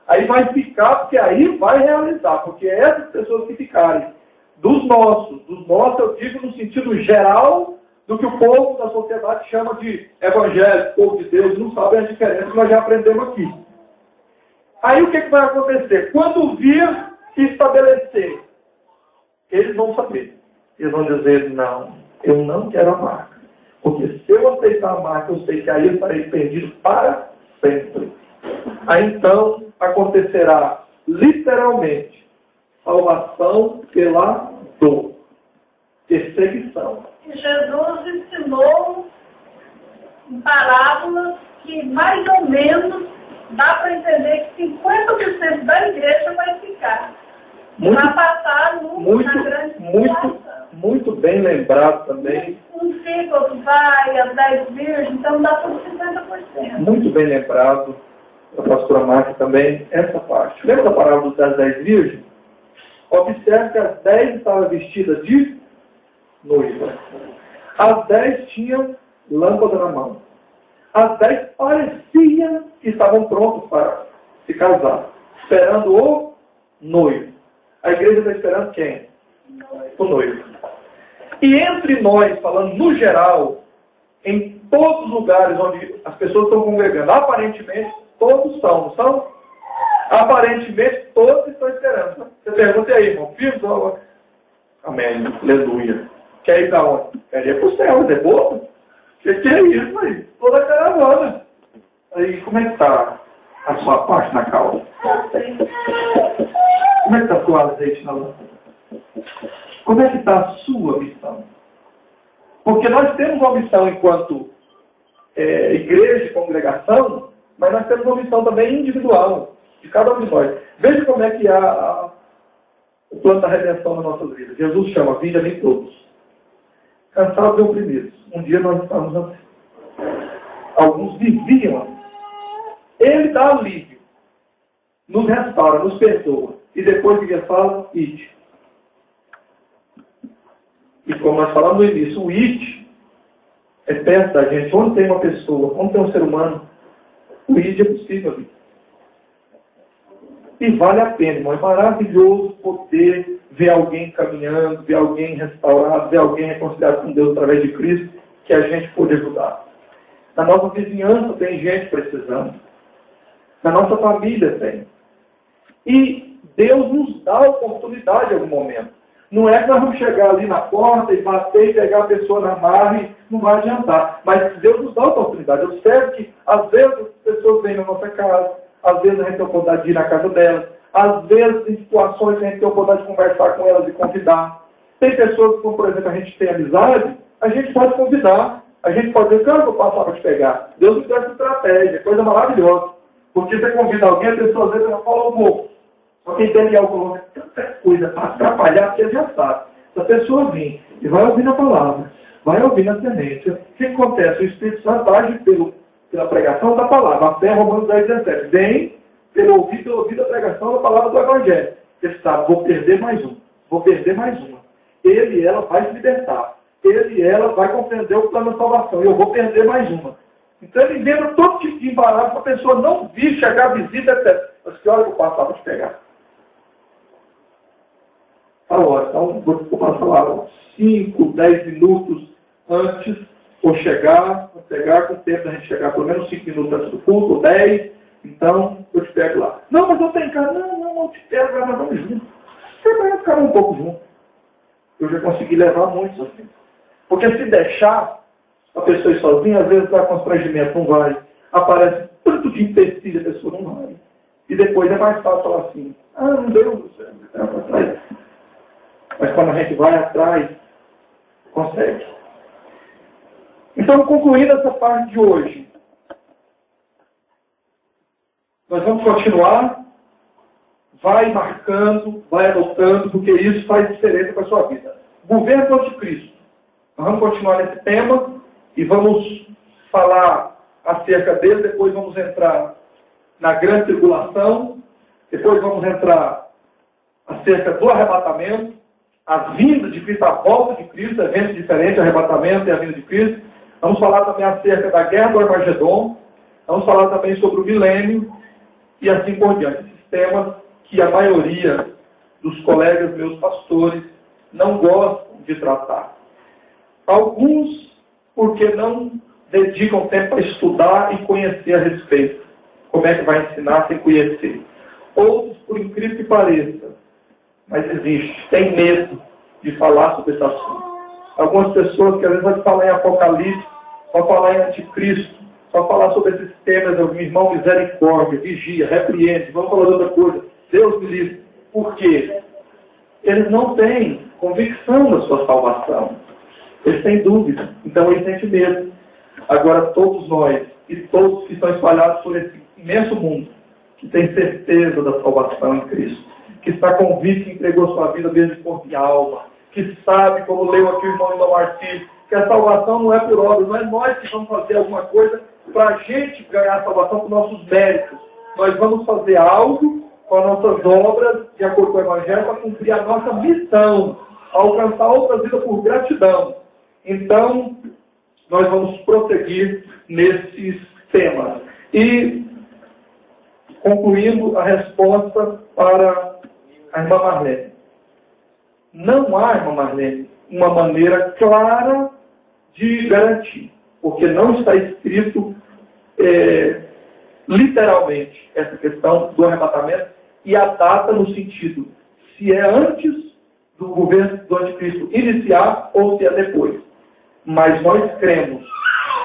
Aí vai ficar, porque aí vai realizar, porque essas pessoas que ficarem, dos nossos eu digo no sentido geral do que o povo da sociedade chama de evangélico, povo de Deus, não sabem a diferença que nós já aprendemos aqui. Aí o que vai acontecer? Quando vir se estabelecer, eles vão saber. Eles vão dizer, não, eu não quero a marca. Porque se eu aceitar a marca, eu sei que aí eu estarei perdido para sempre. Aí então acontecerá literalmente salvação pela dor, perseguição. Jesus ensinou em parábolas que mais ou menos dá para entender que 50% da igreja vai ficar. Vai passar na grande muito bem lembrado também. Um ciclo vai, as 10 virgens, então dá por 50%. Muito bem lembrado, a pastora Márcia também, essa parte. Lembra da parábola das 10 virgens? Observe que as 10 estavam vestidas de noiva. As 10 tinham lâmpada na mão. As 10 pareciam que estavam prontas para se casar, esperando o noivo. A igreja está esperando quem? O noivo. E entre nós, falando no geral, em todos os lugares onde as pessoas estão congregando, aparentemente todos estão, não são? Aparentemente todos estão esperando. Você pergunta aí, irmão, filho? Amém, aleluia. Quer ir para onde? Quer ir para o céu, é bobo? O que é isso aí? Toda a caravana. Aí, como é que está a sua parte na causa? Como é que está a sua azeite na lâmpada? Como é que está a sua missão? Porque nós temos uma missão enquanto igreja e congregação mas nós temos uma missão também individual, de cada um de nós. Veja como é que há o plano da redenção na nossa vida. Jesus chama: vinde a mim todos, cansados e oprimidos. Um dia nós estávamos assim. Alguns viviam assim. Ele dá alívio, nos restaura, nos perdoa. E depois que ele fala, ide. E como nós falamos no início, o ide é perto da gente. Onde tem uma pessoa, onde tem um ser humano, o ide é possível. E vale a pena, irmão. É maravilhoso poder ver alguém caminhando, ver alguém restaurado, ver alguém reconciliado com Deus através de Cristo, que a gente pode ajudar. Na nossa vizinhança tem gente precisando. Na nossa família tem. E Deus nos dá a oportunidade em algum momento. Não é que nós vamos chegar ali na porta e bater e pegar a pessoa na marra e não vai adiantar. Mas Deus nos dá a oportunidade. Eu sei que às vezes as pessoas vêm na nossa casa, às vezes a gente tem a oportunidade de ir na casa delas, às vezes em situações que a gente tem a oportunidade de conversar com elas e convidar. Tem pessoas que, como por exemplo, a gente tem amizade, a gente pode convidar. A gente pode dizer: cara, eu vou passar para te pegar. Deus me deu essa estratégia, coisa maravilhosa. Porque você convida alguém, a pessoa às vezes ela fala um pouco. Só que Daniel coloca tanta coisa para atrapalhar, porque ele já sabe. Se a pessoa vir e vai ouvir a palavra, vai ouvir a semente, o que acontece? O Espírito Santo age pela pregação da palavra. A fé, Romanos 10:17. Vem pelo ouvido da pregação da palavra do Evangelho. Ele sabe: vou perder mais um, vou perder mais uma. Ele e ela vai se libertar. Ele e ela vai compreender o plano da salvação. E eu vou perder mais uma. Então ele lembra todo tipo de embaraço para a pessoa não vir, chegar, visita, etc. Mas que hora que eu passava te pegar? A hora. Então vou passar lá 5, 10 minutos antes, ou chegar, vou pegar com o tempo da gente chegar pelo menos 5 minutos antes do culto, ou 10. Então eu te pego lá. Não, mas eu tenho casa. Não te pego, nós vamos juntos. Você vai ficar um pouco junto. Eu já consegui levar muitos assim. Porque se deixar a pessoa ir sozinha, às vezes dá constrangimento, não vai. Aparece tanto de empecilho, a pessoa não vai. E depois é mais fácil falar assim: não deu, atrás. Mas quando a gente vai atrás, consegue. Então, concluindo essa parte de hoje, nós vamos continuar, vai marcando, vai anotando, porque isso faz diferença para a sua vida. Governo do Anticristo. Nós vamos continuar nesse tema e vamos falar acerca dele, depois vamos entrar na grande tribulação, depois vamos entrar acerca do arrebatamento, a vinda de Cristo, a volta de Cristo, eventos diferentes, arrebatamento e a vinda de Cristo. Vamos falar também acerca da guerra do Armagedon, vamos falar também sobre o milênio e assim por diante. Esses temas que a maioria dos colegas meus pastores não gostam de tratar. Alguns porque não dedicam tempo para estudar e conhecer a respeito. Como é que vai ensinar sem conhecer? Outros, por incrível que pareça, mas existe, tem medo de falar sobre esse assunto. Algumas pessoas que às vezes vão falar em Apocalipse, vão falar em Anticristo, vão falar sobre esses temas: meu irmão, misericórdia, vigia, repreende, vamos falar de outra coisa. Deus me livre. Por quê? Eles não têm convicção da sua salvação. Eles têm dúvida. Então eles têm medo. Agora todos nós, e todos que estão espalhados por esse imenso mundo, que tem certeza da salvação em Cristo, que está convicto que entregou sua vida desde corpo e alma, que sabe, como leu aqui o irmão Martírio, que a salvação não é por obras, não é nós que vamos fazer alguma coisa para a gente ganhar a salvação por nossos méritos. Nós vamos fazer algo com as nossas obras, de acordo com o Evangelho, para cumprir a nossa missão, alcançar outra vida por gratidão. Então, nós vamos prosseguir nesses temas. E, concluindo a resposta para a irmã Marlene. Não há, irmã Marlene, uma maneira clara de garantir, porque não está escrito literalmente essa questão do arrebatamento e a data no sentido se é antes do governo do anticristo iniciar ou se é depois. Mas nós cremos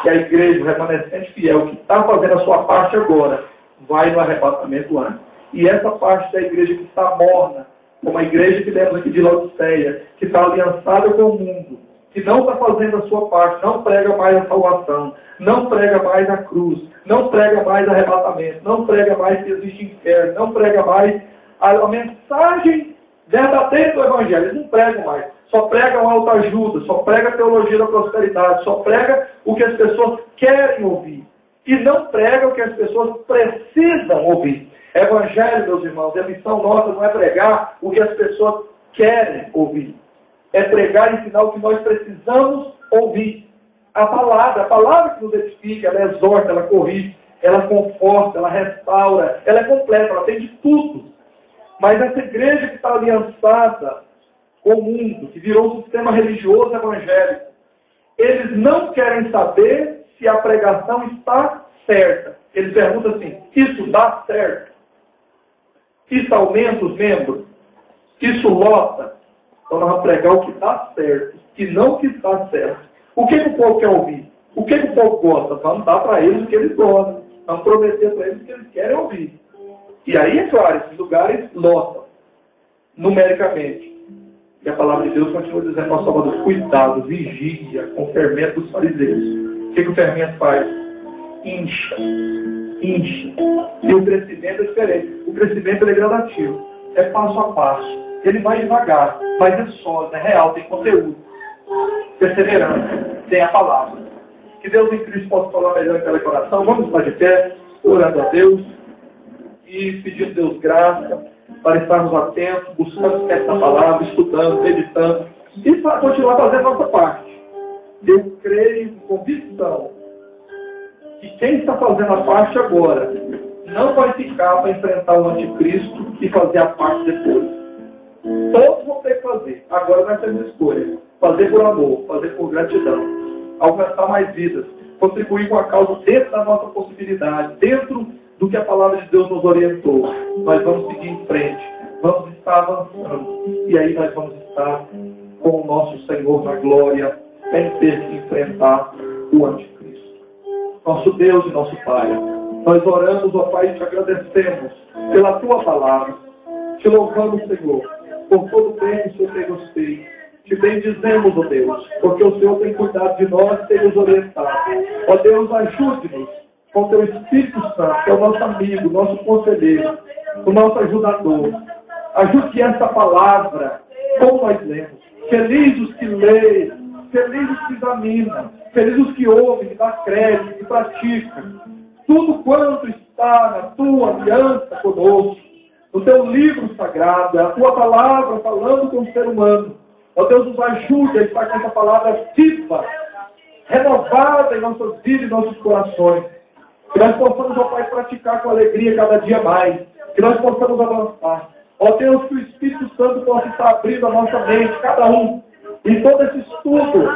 que a igreja, o remanescente fiel, que está fazendo a sua parte agora, vai no arrebatamento antes. E essa parte da igreja que está morna, como a igreja que temos aqui de Laodiceia, que está aliançada com o mundo, que não está fazendo a sua parte, não prega mais a salvação, não prega mais a cruz, não prega mais arrebatamento, não prega mais que existe inferno, não prega mais a mensagem verdadeira do Evangelho. Eles não pregam mais. Só pregam autoajuda, só prega a teologia da prosperidade, só prega o que as pessoas querem ouvir. E não prega o que as pessoas precisam ouvir. Evangelho, meus irmãos, a missão nossa não é pregar o que as pessoas querem ouvir. É pregar e ensinar o que nós precisamos ouvir. A palavra que nos edifica, ela exorta, ela corrige, ela conforta, ela restaura, ela é completa, ela tem de tudo. Mas essa igreja que está aliançada com o mundo, que virou um sistema religioso evangélico, eles não querem saber se a pregação está certa. Eles perguntam assim, isso dá certo? Isso aumenta os membros? Isso lota? Então nós vamos pregar o que dá certo, e não o que está certo. O que o povo quer ouvir? O que o povo gosta? Vamos dar para eles o que eles gostam. Vamos prometer para eles o que eles querem ouvir. E aí, é claro, esses lugares lotam, numericamente. E a palavra de Deus continua dizendo ao Salvador, cuidado, vigia com o fermento dos fariseus. O que o fermento faz? Incha. E o crescimento é diferente. O crescimento é gradativo. É passo a passo. Ele vai devagar, mas é sólido, é real, tem conteúdo. Perseverança, tem a palavra. Que Deus em Cristo possa falar melhor em cada coração. Vamos estar de pé, orando a Deus e pedindo a Deus graça para estarmos atentos, buscando essa palavra, estudando, meditando e para continuar fazendo a nossa parte. Eu creio com convicção que quem está fazendo a parte agora não vai ficar para enfrentar o anticristo e fazer a parte depois. Todos vão ter que fazer. Agora nós temos escolha. Fazer por amor, fazer por gratidão. Alcançar mais vidas. Contribuir com a causa dentro da nossa possibilidade. Dentro do que a palavra de Deus nos orientou. Nós vamos seguir em frente. Vamos estar avançando. E aí nós vamos estar com o nosso Senhor na glória. Sem ter que enfrentar o anticristo. Nosso Deus e nosso Pai. Nós oramos, ó Pai, e te agradecemos pela tua palavra. Te louvamos, Senhor, por todo o bem que o Senhor tem nos feito. Te bendizemos, ó Deus, porque o Senhor tem cuidado de nós e tem nos orientado. Ó Deus, ajude-nos com o teu Espírito Santo, que é o nosso amigo, nosso conselheiro, o nosso ajudador. Ajude que essa palavra, como nós lemos, felizes os que leem, felizes os que examinam, felizes os que ouvem, que dá crédito, que praticam. Tudo quanto está na tua aliança conosco, no teu livro sagrado, é a tua palavra falando com o ser humano. Ó Deus, nos ajude a estar com essa palavra viva, renovada em nossas vidas e nossos corações. Que nós possamos, ó Pai, praticar com alegria cada dia mais. Que nós possamos avançar. Ó Deus, que o Espírito Santo possa estar abrindo a nossa mente, cada um, em todo esse estudo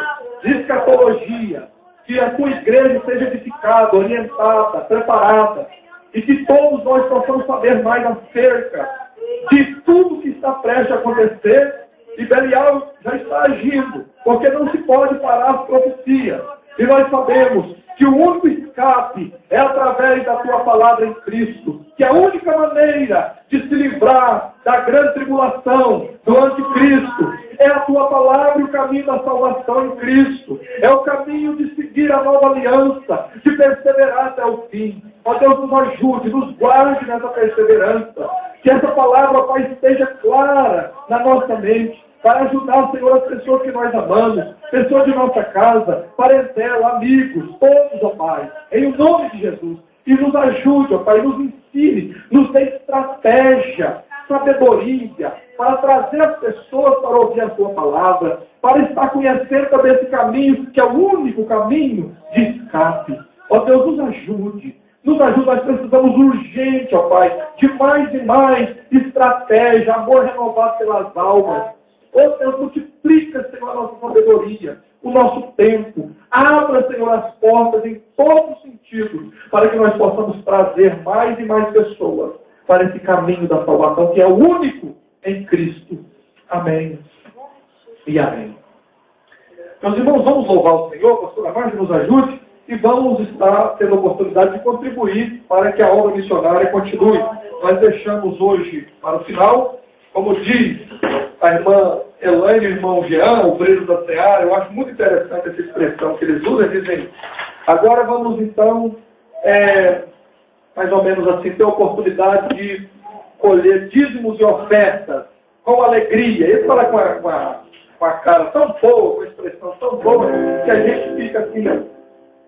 de escatologia. Que a tua igreja seja edificada, orientada, preparada. E que todos nós possamos saber mais acerca de tudo que está prestes a acontecer. E Belial já está agindo, porque não se pode parar as profecias. E nós sabemos que o único escape é através da tua palavra em Cristo. Que a única maneira de se livrar da grande tribulação, do anticristo, é a tua palavra e o caminho da salvação em Cristo. É o caminho de seguir a nova aliança, de perseverar até o fim. Ó Deus, nos ajude, nos guarde nessa perseverança. Que essa palavra, Pai, esteja clara na nossa mente, para ajudar, Senhor, as pessoas que nós amamos, pessoas de nossa casa, parentela, amigos, todos, ó Pai, em o nome de Jesus. E nos ajude, ó Pai, nos ensine, nos dê estratégia, sabedoria, para trazer as pessoas para ouvir a Sua palavra, para estar conhecendo também esse caminho, que é o único caminho de escape. Ó Deus, nos ajude. Nos ajuda, nós precisamos urgente, ó Pai, de mais e mais estratégia, amor renovado pelas almas. Ó Deus, multiplica, Senhor, a nossa sabedoria, o nosso tempo. Abra, Senhor, as portas em todos os sentidos, para que nós possamos trazer mais e mais pessoas para esse caminho da salvação, que é o único em Cristo. Amém e amém. Meus irmãos, vamos louvar o Senhor, pastor Amaro, nos ajude. E vamos estar tendo a oportunidade de contribuir para que a obra missionária continue. Nós deixamos hoje para o final, como diz a irmã Elaine e o irmão Jean, obreiros da Seara, eu acho muito interessante essa expressão que eles usam. Eles dizem, agora vamos então, mais ou menos assim, ter a oportunidade de colher dízimos e ofertas com alegria. Ele fala com a cara tão boa, com a expressão tão boa, que a gente fica assim,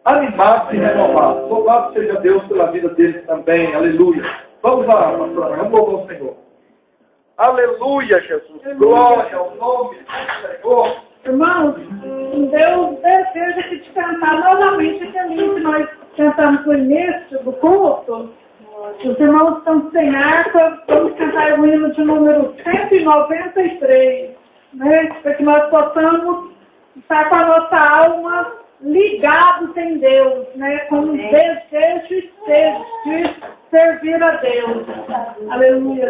animado e renovado. Louvado seja Deus pela vida deles também. Aleluia. Vamos lá, pastor, vamos louvar o Senhor. Aleluia, Jesus. Glória ao nome do Senhor. Irmãos, Deus deseja que te cantar novamente aquele que nós cantamos no início do culto. Os irmãos estão sem harpa, vamos cantar o hino de número 193, né? Para que nós possamos estar com a nossa alma ligados em Deus, né? Com um desejo e sede de servir a Deus. Aleluia.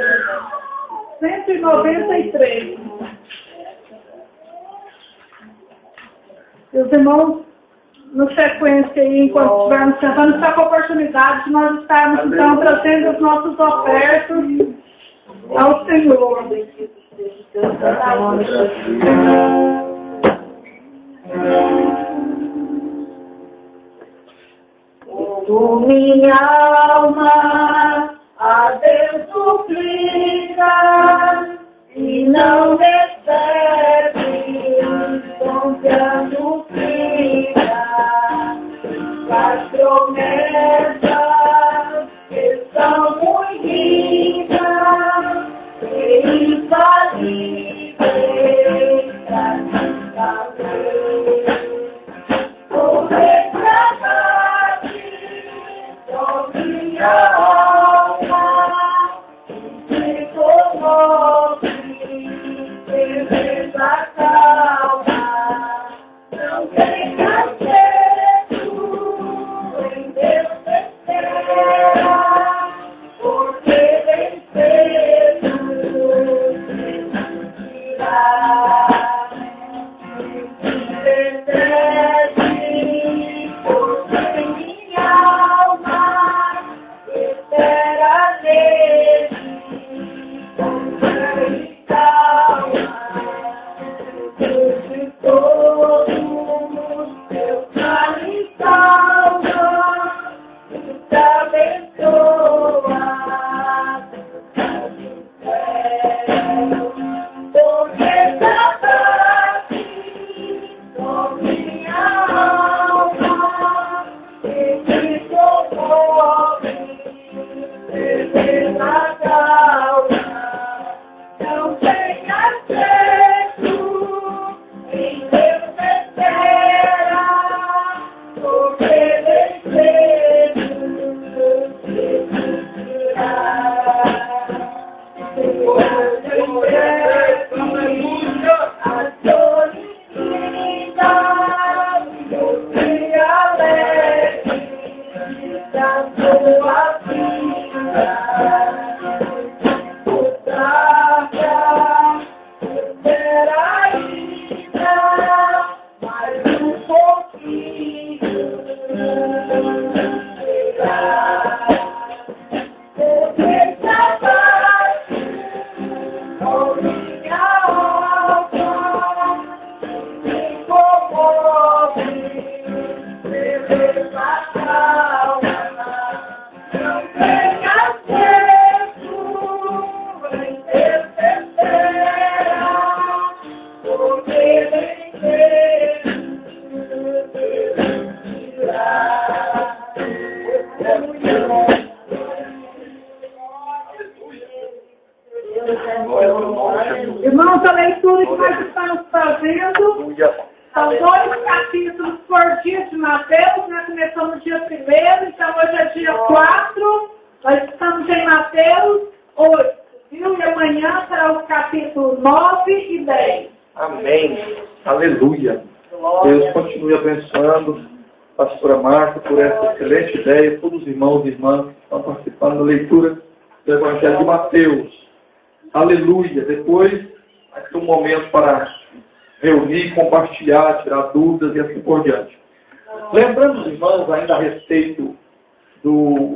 193. E os irmãos, na sequência aí, enquanto estivermos cantando, está com a oportunidade de nós estarmos então trazendo os nossos ofertas ao Senhor. Minha alma a Deus suplica e não recebe, confiando fica as promessas que são muito ricas e infalíveis para te fazer. O retratar-te com minha alma se comove, beleza calma, não tem acesso em Deus espera, porque vem cedo tirar, desce porque minha alma espera nele, e calma, de todos eu me salva, te abençoa, porque trata-te com minha alma e me comove, beleza calma, não tem acesso em Deus espera, porque vem cedo a solidão do dia alegre da sua vida. O traga será ainda mais um pouquinho. Porque trabalho com minha alma me comove, beleza calma, não tem acesso em Deus espera, porque vem cedo tirar. Irmãos, a leitura que nós estamos fazendo são 2 capítulos por dia de Mateus, né? Começamos no dia 1º, então hoje é dia 4, nós estamos em Mateus 8, viu? E amanhã será o capítulo 9 e 10. Amém. Aleluia. Deus continue abençoando a pastora Marta por essa excelente ideia, todos os irmãos e irmãs que estão participando da leitura do Evangelho de Mateus. Aleluia. Depois vai ter um momento para reunir, compartilhar, tirar dúvidas e assim por diante. Lembrando os irmãos ainda a respeito do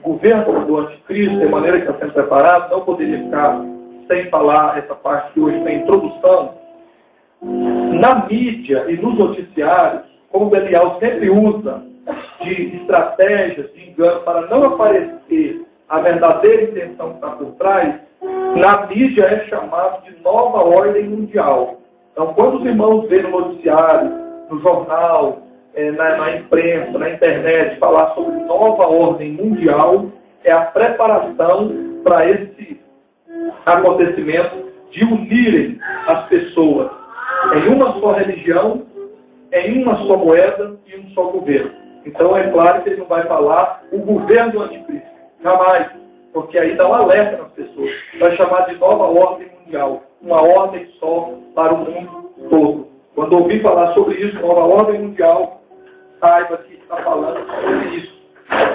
governo do anticristo, de maneira que está sendo preparado, não poderia ficar sem falar essa parte que hoje tem introdução, na mídia e nos noticiários, como Belial sempre usa de estratégias, de engano, para não aparecer a verdadeira intenção que está por trás, na mídia é chamado de nova ordem mundial. Então, quando os irmãos veem no noticiário, no jornal, na imprensa, na internet, falar sobre nova ordem mundial, é a preparação para esse acontecimento de unirem as pessoas em uma só religião, em uma só moeda e um só governo. Então é claro que ele não vai falar o governo do anticristo, jamais, porque aí dá um alerta nas pessoas. Vai chamar de nova ordem mundial, uma ordem só para o mundo todo. Quando ouvir falar sobre isso, nova ordem mundial, saiba que está falando sobre isso.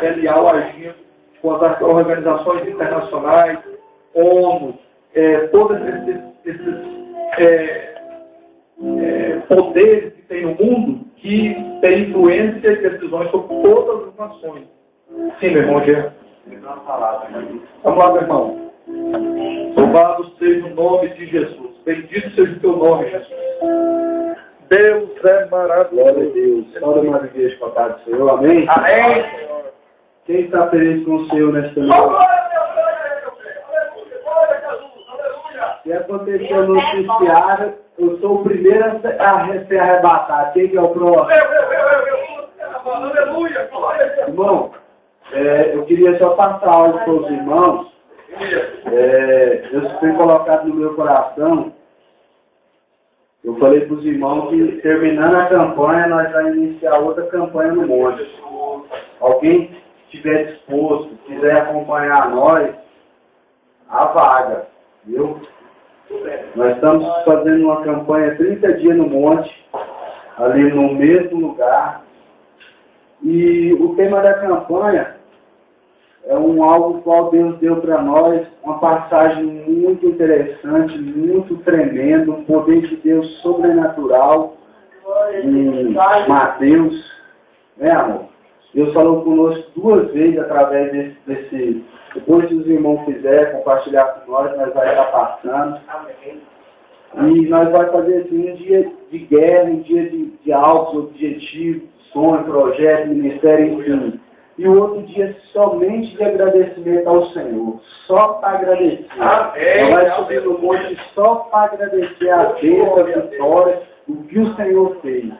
Belial agindo com as organizações internacionais, ONU, todos esses poderes que tem no mundo que tem influência e decisões sobre todas as nações. Sim, meu irmão Gerson. Vamos lá, meu irmão. Louvado seja o nome de Jesus. Bendito seja o teu nome, Jesus. Deus é maravilhoso. Glória a Deus. Toda uma igreja com a paz do Senhor. Amém? Amém. Quem está feliz com o Senhor nesta noite? Se acontecer no noticiário, eu sou o primeiro a ser arrebatado. Quem que é o próximo? Irmão, eu queria só passar algo para os irmãos. Eu tenho colocado no meu coração. Eu falei para os irmãos que terminando a campanha, nós vamos iniciar outra campanha no monte. Alguém estiver disposto, quiser acompanhar nós, a vaga, viu? Nós estamos fazendo uma campanha 30 dias no monte, ali no mesmo lugar. E o tema da campanha é algo qual Deus deu para nós, uma passagem muito interessante, muito tremenda, um poder de Deus sobrenatural em Mateus, né, amor? Deus falou conosco 2 vezes através desse. Depois que os irmãos quiserem compartilhar com nós vamos estar passando. E nós vamos fazer assim um dia de guerra, um dia de altos objetivos, sonho, projeto, ministério, enfim. E o outro dia somente de agradecimento ao Senhor. Só para agradecer. Nós vamos subir no monte só para agradecer a Deus, a vitória, o que o Senhor fez.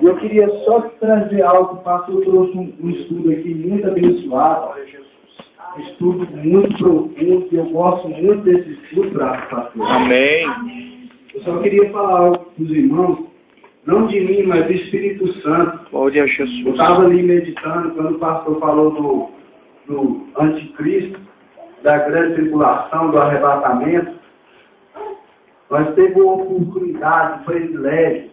Eu queria só trazer algo, o pastor trouxe um estudo aqui muito abençoado, um estudo muito profundo, e eu gosto muito desse estudo, pastor. Amém. Eu só queria falar algo para os irmãos, não de mim, mas do Espírito Santo. Glória a Jesus. Eu estava ali meditando, quando o pastor falou do anticristo, da grande tribulação, do arrebatamento. Nós temos a oportunidade, o privilégio,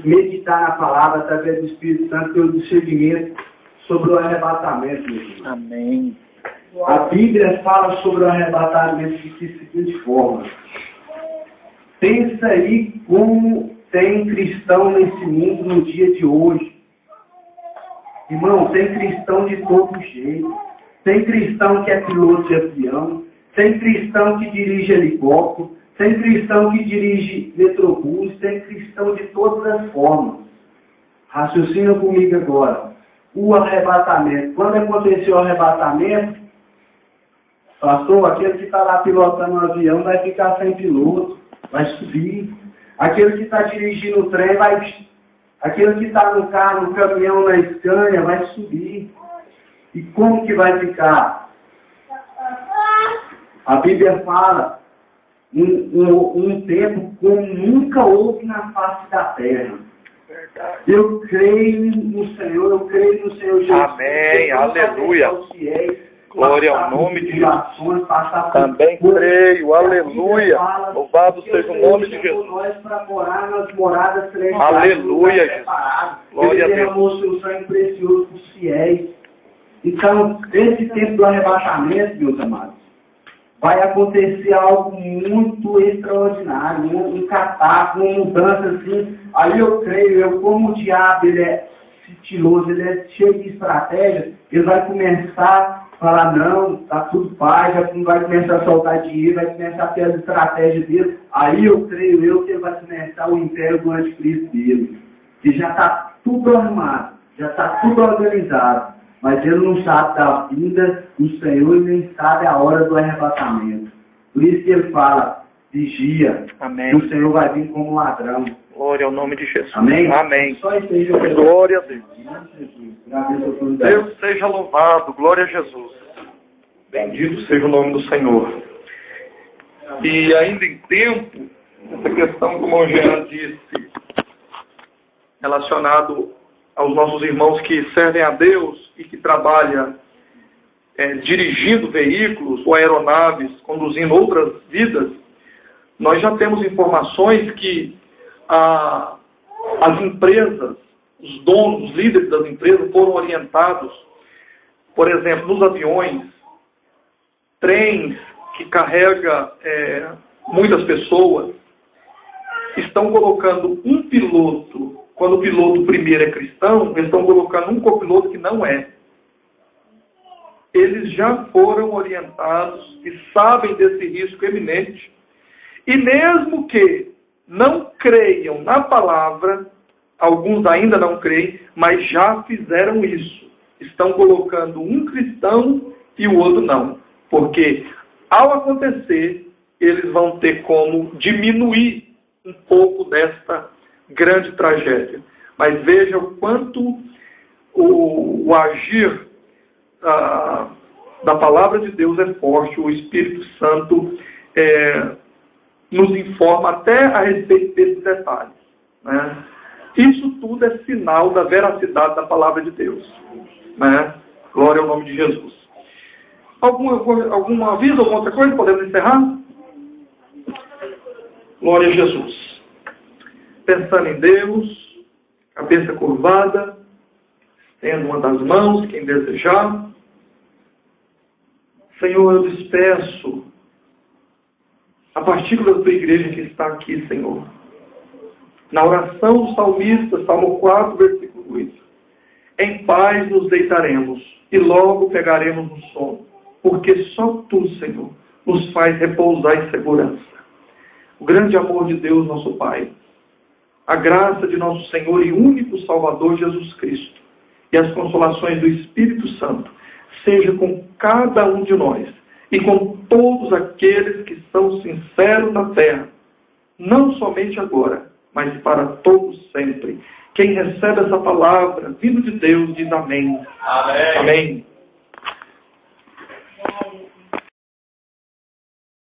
meditar na palavra através do Espírito Santo pelo discernimento sobre o arrebatamento. Amém. A Bíblia fala sobre o arrebatamento de seguinte forma. Pensa aí como tem cristão nesse mundo no dia de hoje. Irmão, tem cristão de todo jeito. Tem cristão que é piloto de avião. Tem cristão que dirige helicóptero. Tem cristão que dirige metrobus, tem cristão de todas as formas. Raciocina comigo agora. O arrebatamento. Quando aconteceu o arrebatamento, pastor, aquele que está lá pilotando um avião vai ficar sem piloto, vai subir. Aquele que está dirigindo o trem vai. Aquele que está no carro, no caminhão, na Scania, vai subir. E como que vai ficar? A Bíblia fala um tempo como nunca houve na face da terra. Eu creio no Senhor, eu creio no Senhor Jesus. Amém, aleluia. Glória ao nome de Jesus. Também creio, aleluia. Louvado seja o nome de Jesus. Para morar nas moradas celestiais. Aleluia, Jesus. Glória a Deus. Derramou seu sangue precioso para os fiéis. Então, esse tempo do arrebatamento, meus amados, vai acontecer algo muito extraordinário, um catálogo, uma mudança assim. Aí eu creio, como o diabo ele é sigiloso, ele é cheio de estratégia, ele vai começar a falar, não, tá tudo paz, já vai começar a soltar dinheiro, vai começar a ter as estratégias dele. Aí eu creio que ele vai começar o império do anticristo dele. Que já está tudo arrumado, já está tudo organizado. Mas ele não sabe da vinda do Senhor e nem sabe a hora do arrebatamento. Por isso que ele fala, vigia, Amém. que o Senhor vai vir como ladrão. Glória ao nome de Jesus. Amém? Amém. Só isso aí, Jesus. Glória a Deus. Agradeço a oportunidade. Deus seja louvado. Glória a Jesus. Bendito seja o nome do Senhor. E ainda em tempo, essa questão que o irmão Jean disse, relacionado aos nossos irmãos que servem a Deus e que trabalham dirigindo veículos ou aeronaves, conduzindo outras vidas, nós já temos informações que as empresas, os donos, os líderes das empresas foram orientados, por exemplo, nos aviões, trens que carregam muitas pessoas, estão colocando um piloto, quando o piloto primeiro é cristão, eles estão colocando um copiloto que não é. Eles já foram orientados e sabem desse risco eminente. E mesmo que não creiam na palavra, alguns ainda não creem, mas já fizeram isso. Estão colocando um cristão e o outro não. Porque ao acontecer, eles vão ter como diminuir um pouco desta grande tragédia. Mas veja o quanto o agir da palavra de Deus é forte. O Espírito Santo nos informa até a respeito desses detalhes. Né? Isso tudo é sinal da veracidade da palavra de Deus. Né? Glória ao nome de Jesus. Algum aviso, alguma outra coisa? Podemos encerrar? Glória a Jesus. Pensando em Deus, cabeça curvada, estendo uma das mãos, quem desejar. Senhor, eu lhes peço a partícula da tua igreja que está aqui, Senhor. Na oração do salmista, Salmo 4, versículo 8. Em paz nos deitaremos e logo pegaremos no sono, porque só tu, Senhor, nos faz repousar em segurança. O grande amor de Deus, nosso Pai, a graça de nosso Senhor e único Salvador Jesus Cristo e as consolações do Espírito Santo seja com cada um de nós e com todos aqueles que são sinceros na terra, não somente agora, mas para todos sempre. Quem recebe essa palavra, vindo de Deus, diz amém. Amém. Amém.